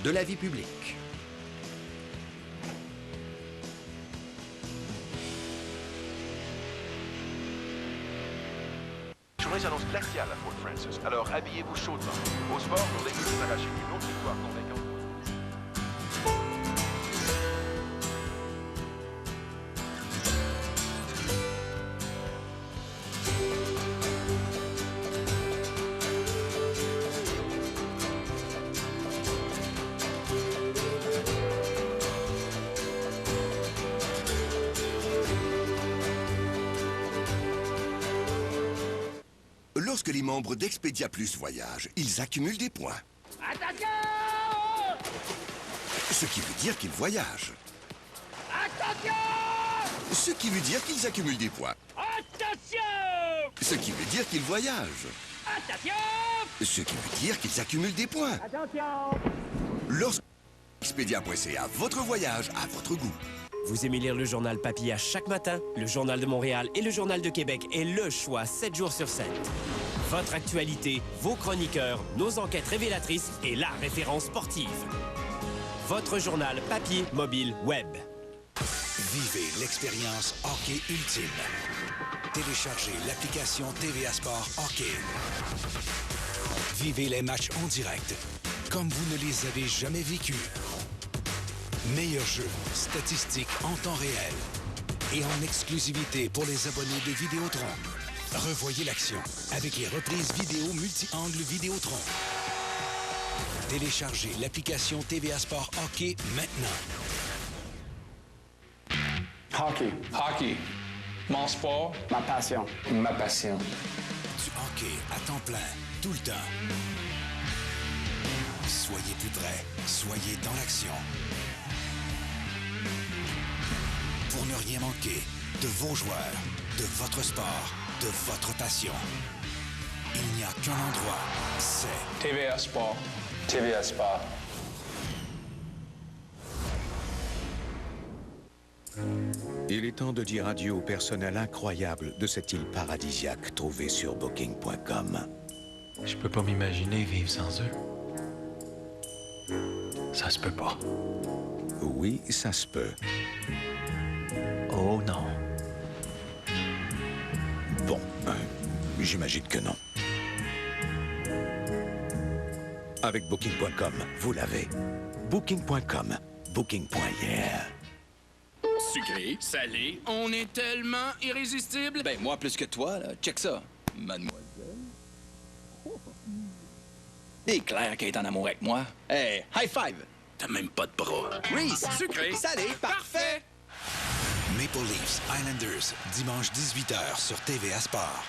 Speaker 1: de la vie publique.
Speaker 2: Journée s'annonce glaciale à Fort Frances, alors habillez-vous chaudement. Au sport, nos équipes ont arraché une autre victoire convaincante.
Speaker 10: Lorsque les membres d'Expedia Plus voyagent, ils accumulent des points.
Speaker 8: Attention!
Speaker 10: Ce qui veut dire qu'ils voyagent.
Speaker 8: Attention!
Speaker 10: Ce qui veut dire qu'ils accumulent des points.
Speaker 8: Attention!
Speaker 10: Ce qui veut dire qu'ils voyagent.
Speaker 8: Attention!
Speaker 10: Ce qui veut dire qu'ils accumulent des points.
Speaker 8: Attention!
Speaker 10: Lorsque Expedia.ca, votre voyage à votre goût.
Speaker 17: Vous aimez lire le journal papier à chaque matin? Le Journal de Montréal et le Journal de Québec est le choix 7 jours sur 7. Votre actualité, vos chroniqueurs, nos enquêtes révélatrices et la référence sportive. Votre journal papier, mobile, web.
Speaker 9: Vivez l'expérience hockey ultime. Téléchargez l'application TVA Sport Hockey. Vivez les matchs en direct, comme vous ne les avez jamais vécus. Meilleurs jeux, statistiques en temps réel et en exclusivité pour les abonnés de Vidéotron. Revoyez l'action avec les reprises vidéo multi-angle Vidéotron. Téléchargez l'application TVA Sport Hockey maintenant.
Speaker 18: Hockey. Hockey. Mon sport. Ma passion. Ma passion.
Speaker 9: Du hockey à temps plein, tout le temps. Soyez plus près, soyez dans l'action. Pour ne rien manquer de vos joueurs, de votre sport, de votre passion. Il n'y a qu'un endroit, c'est
Speaker 18: TVA Sport. TVA Sport.
Speaker 19: Il est temps de dire adieu au personnel incroyable de cette île paradisiaque trouvée sur Booking.com.
Speaker 20: Je peux pas m'imaginer vivre sans eux. Ça se peut pas.
Speaker 19: Oui, ça se peut.
Speaker 20: Oh non.
Speaker 19: Bon, j'imagine que non. Avec Booking.com, vous l'avez. Booking.com. Booking.yeah.
Speaker 21: Sucré, salé, on est tellement irrésistible.
Speaker 27: Ben, moi plus que toi, là. Check ça, mademoiselle. C'est clair qu'elle est en amour avec moi. Hey, high five!
Speaker 21: T'as même pas de bras.
Speaker 27: Reese,
Speaker 21: Sucré,
Speaker 27: salé, parfait!
Speaker 9: Maple Leafs Islanders, dimanche 18h sur TVA Sport.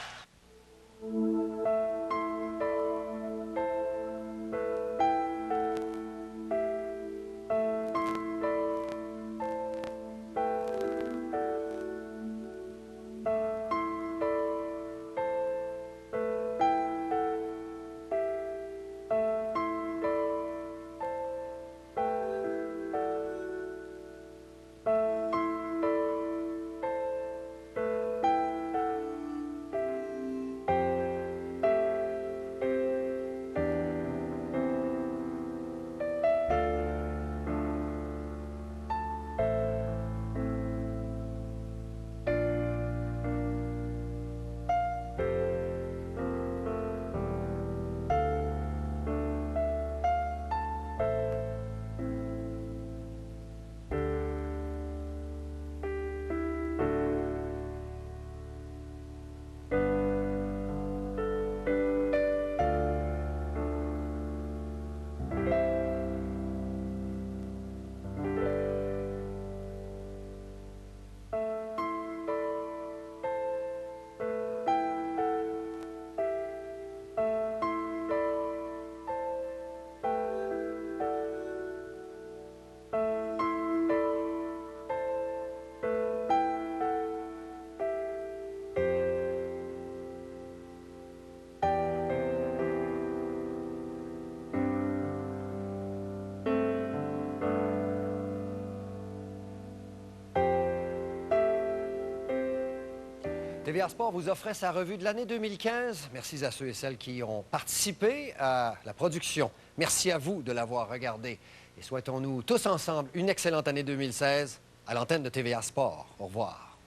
Speaker 1: TVA Sport vous offrait sa revue de l'année 2015. Merci à ceux et celles qui ont participé à la production. Merci à vous de l'avoir regardé. Et souhaitons-nous tous ensemble une excellente année 2016 à l'antenne de TVA Sport. Au revoir.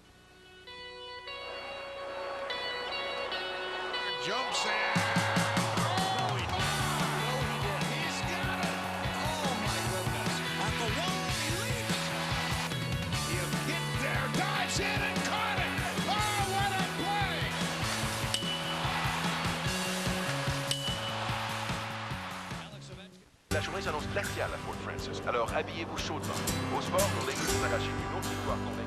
Speaker 13: Jumps in. Oh, he did. He's got it. Oh, my goodness. At the wall, he leaps. He hit there, dives in and caught it. Oh, what a play.
Speaker 2: La journée s'annonce glaciale à Fort Francis, alors habillez-vous chaudement. Au sport, nos Lakers ont arraché une autre victoire convaincante.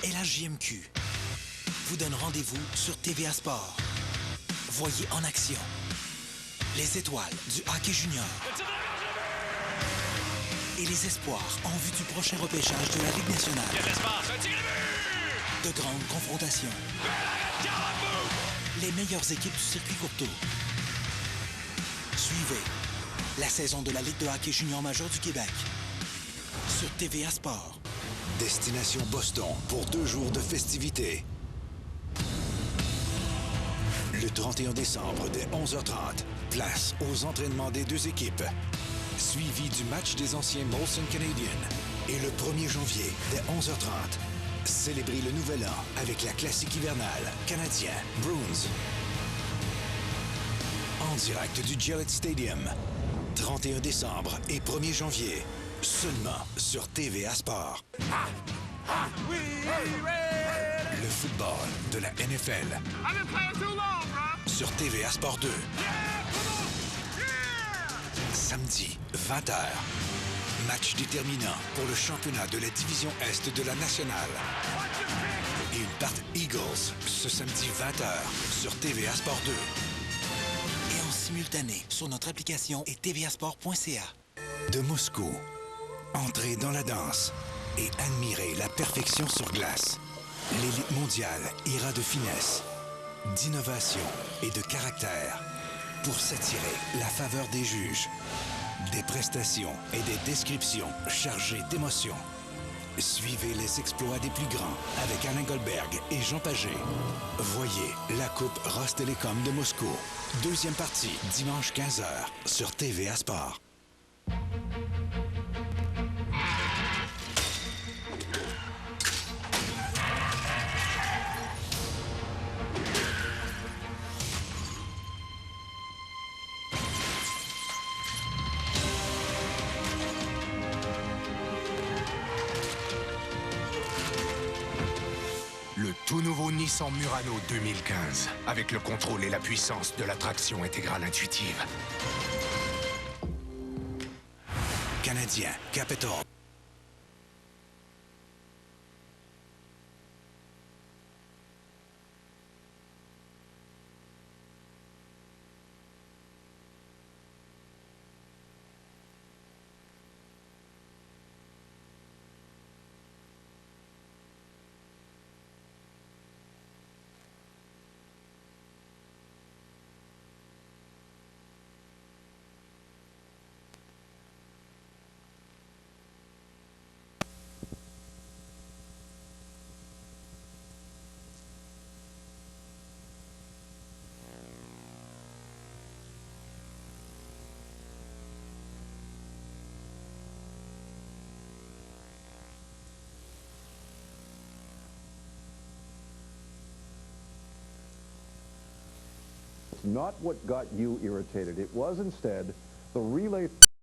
Speaker 3: LHJMQ vous donne rendez-vous sur TVA Sport. Voyez en action les étoiles du hockey junior et les espoirs en vue du prochain repêchage de la Ligue nationale. De grandes confrontations. Les meilleures équipes du circuit courtois. Suivez la saison de la Ligue de hockey junior majeur du Québec sur TVA Sport.
Speaker 9: Destination Boston pour 2 jours de festivités. Le 31 décembre dès 11h30, place aux entraînements des 2 équipes. Suivi du match des anciens Molson Canadiens. Et le 1er janvier dès 11h30, célébrez le nouvel an avec la classique hivernale Canadien Bruins. En direct du Gillette Stadium. 31 décembre et 1er janvier. Seulement sur TVA Sport. Le football de la NFL. Sur TVA Sport 2. Samedi, 20h. Match déterminant pour le championnat de la division Est de la Nationale. Et une part Eagles ce samedi 20h sur TVA Sport 2.
Speaker 3: Et en simultané sur notre application et tvasport.ca.
Speaker 9: De Moscou. Entrez dans la danse et admirez la perfection sur glace. L'élite mondiale ira de finesse, d'innovation et de caractère pour s'attirer la faveur des juges. Des prestations et des descriptions chargées d'émotions. Suivez les exploits des plus grands avec Alain Goldberg et Jean Pagé. Voyez la Coupe Rostelecom de Moscou. 2e partie, dimanche 15h sur TVA Sport.
Speaker 19: Le tout nouveau Nissan Murano 2015, avec le contrôle et la puissance de la traction intégrale intuitive.
Speaker 9: Canadien, Capital.
Speaker 6: Not what got you irritated. It was instead the relay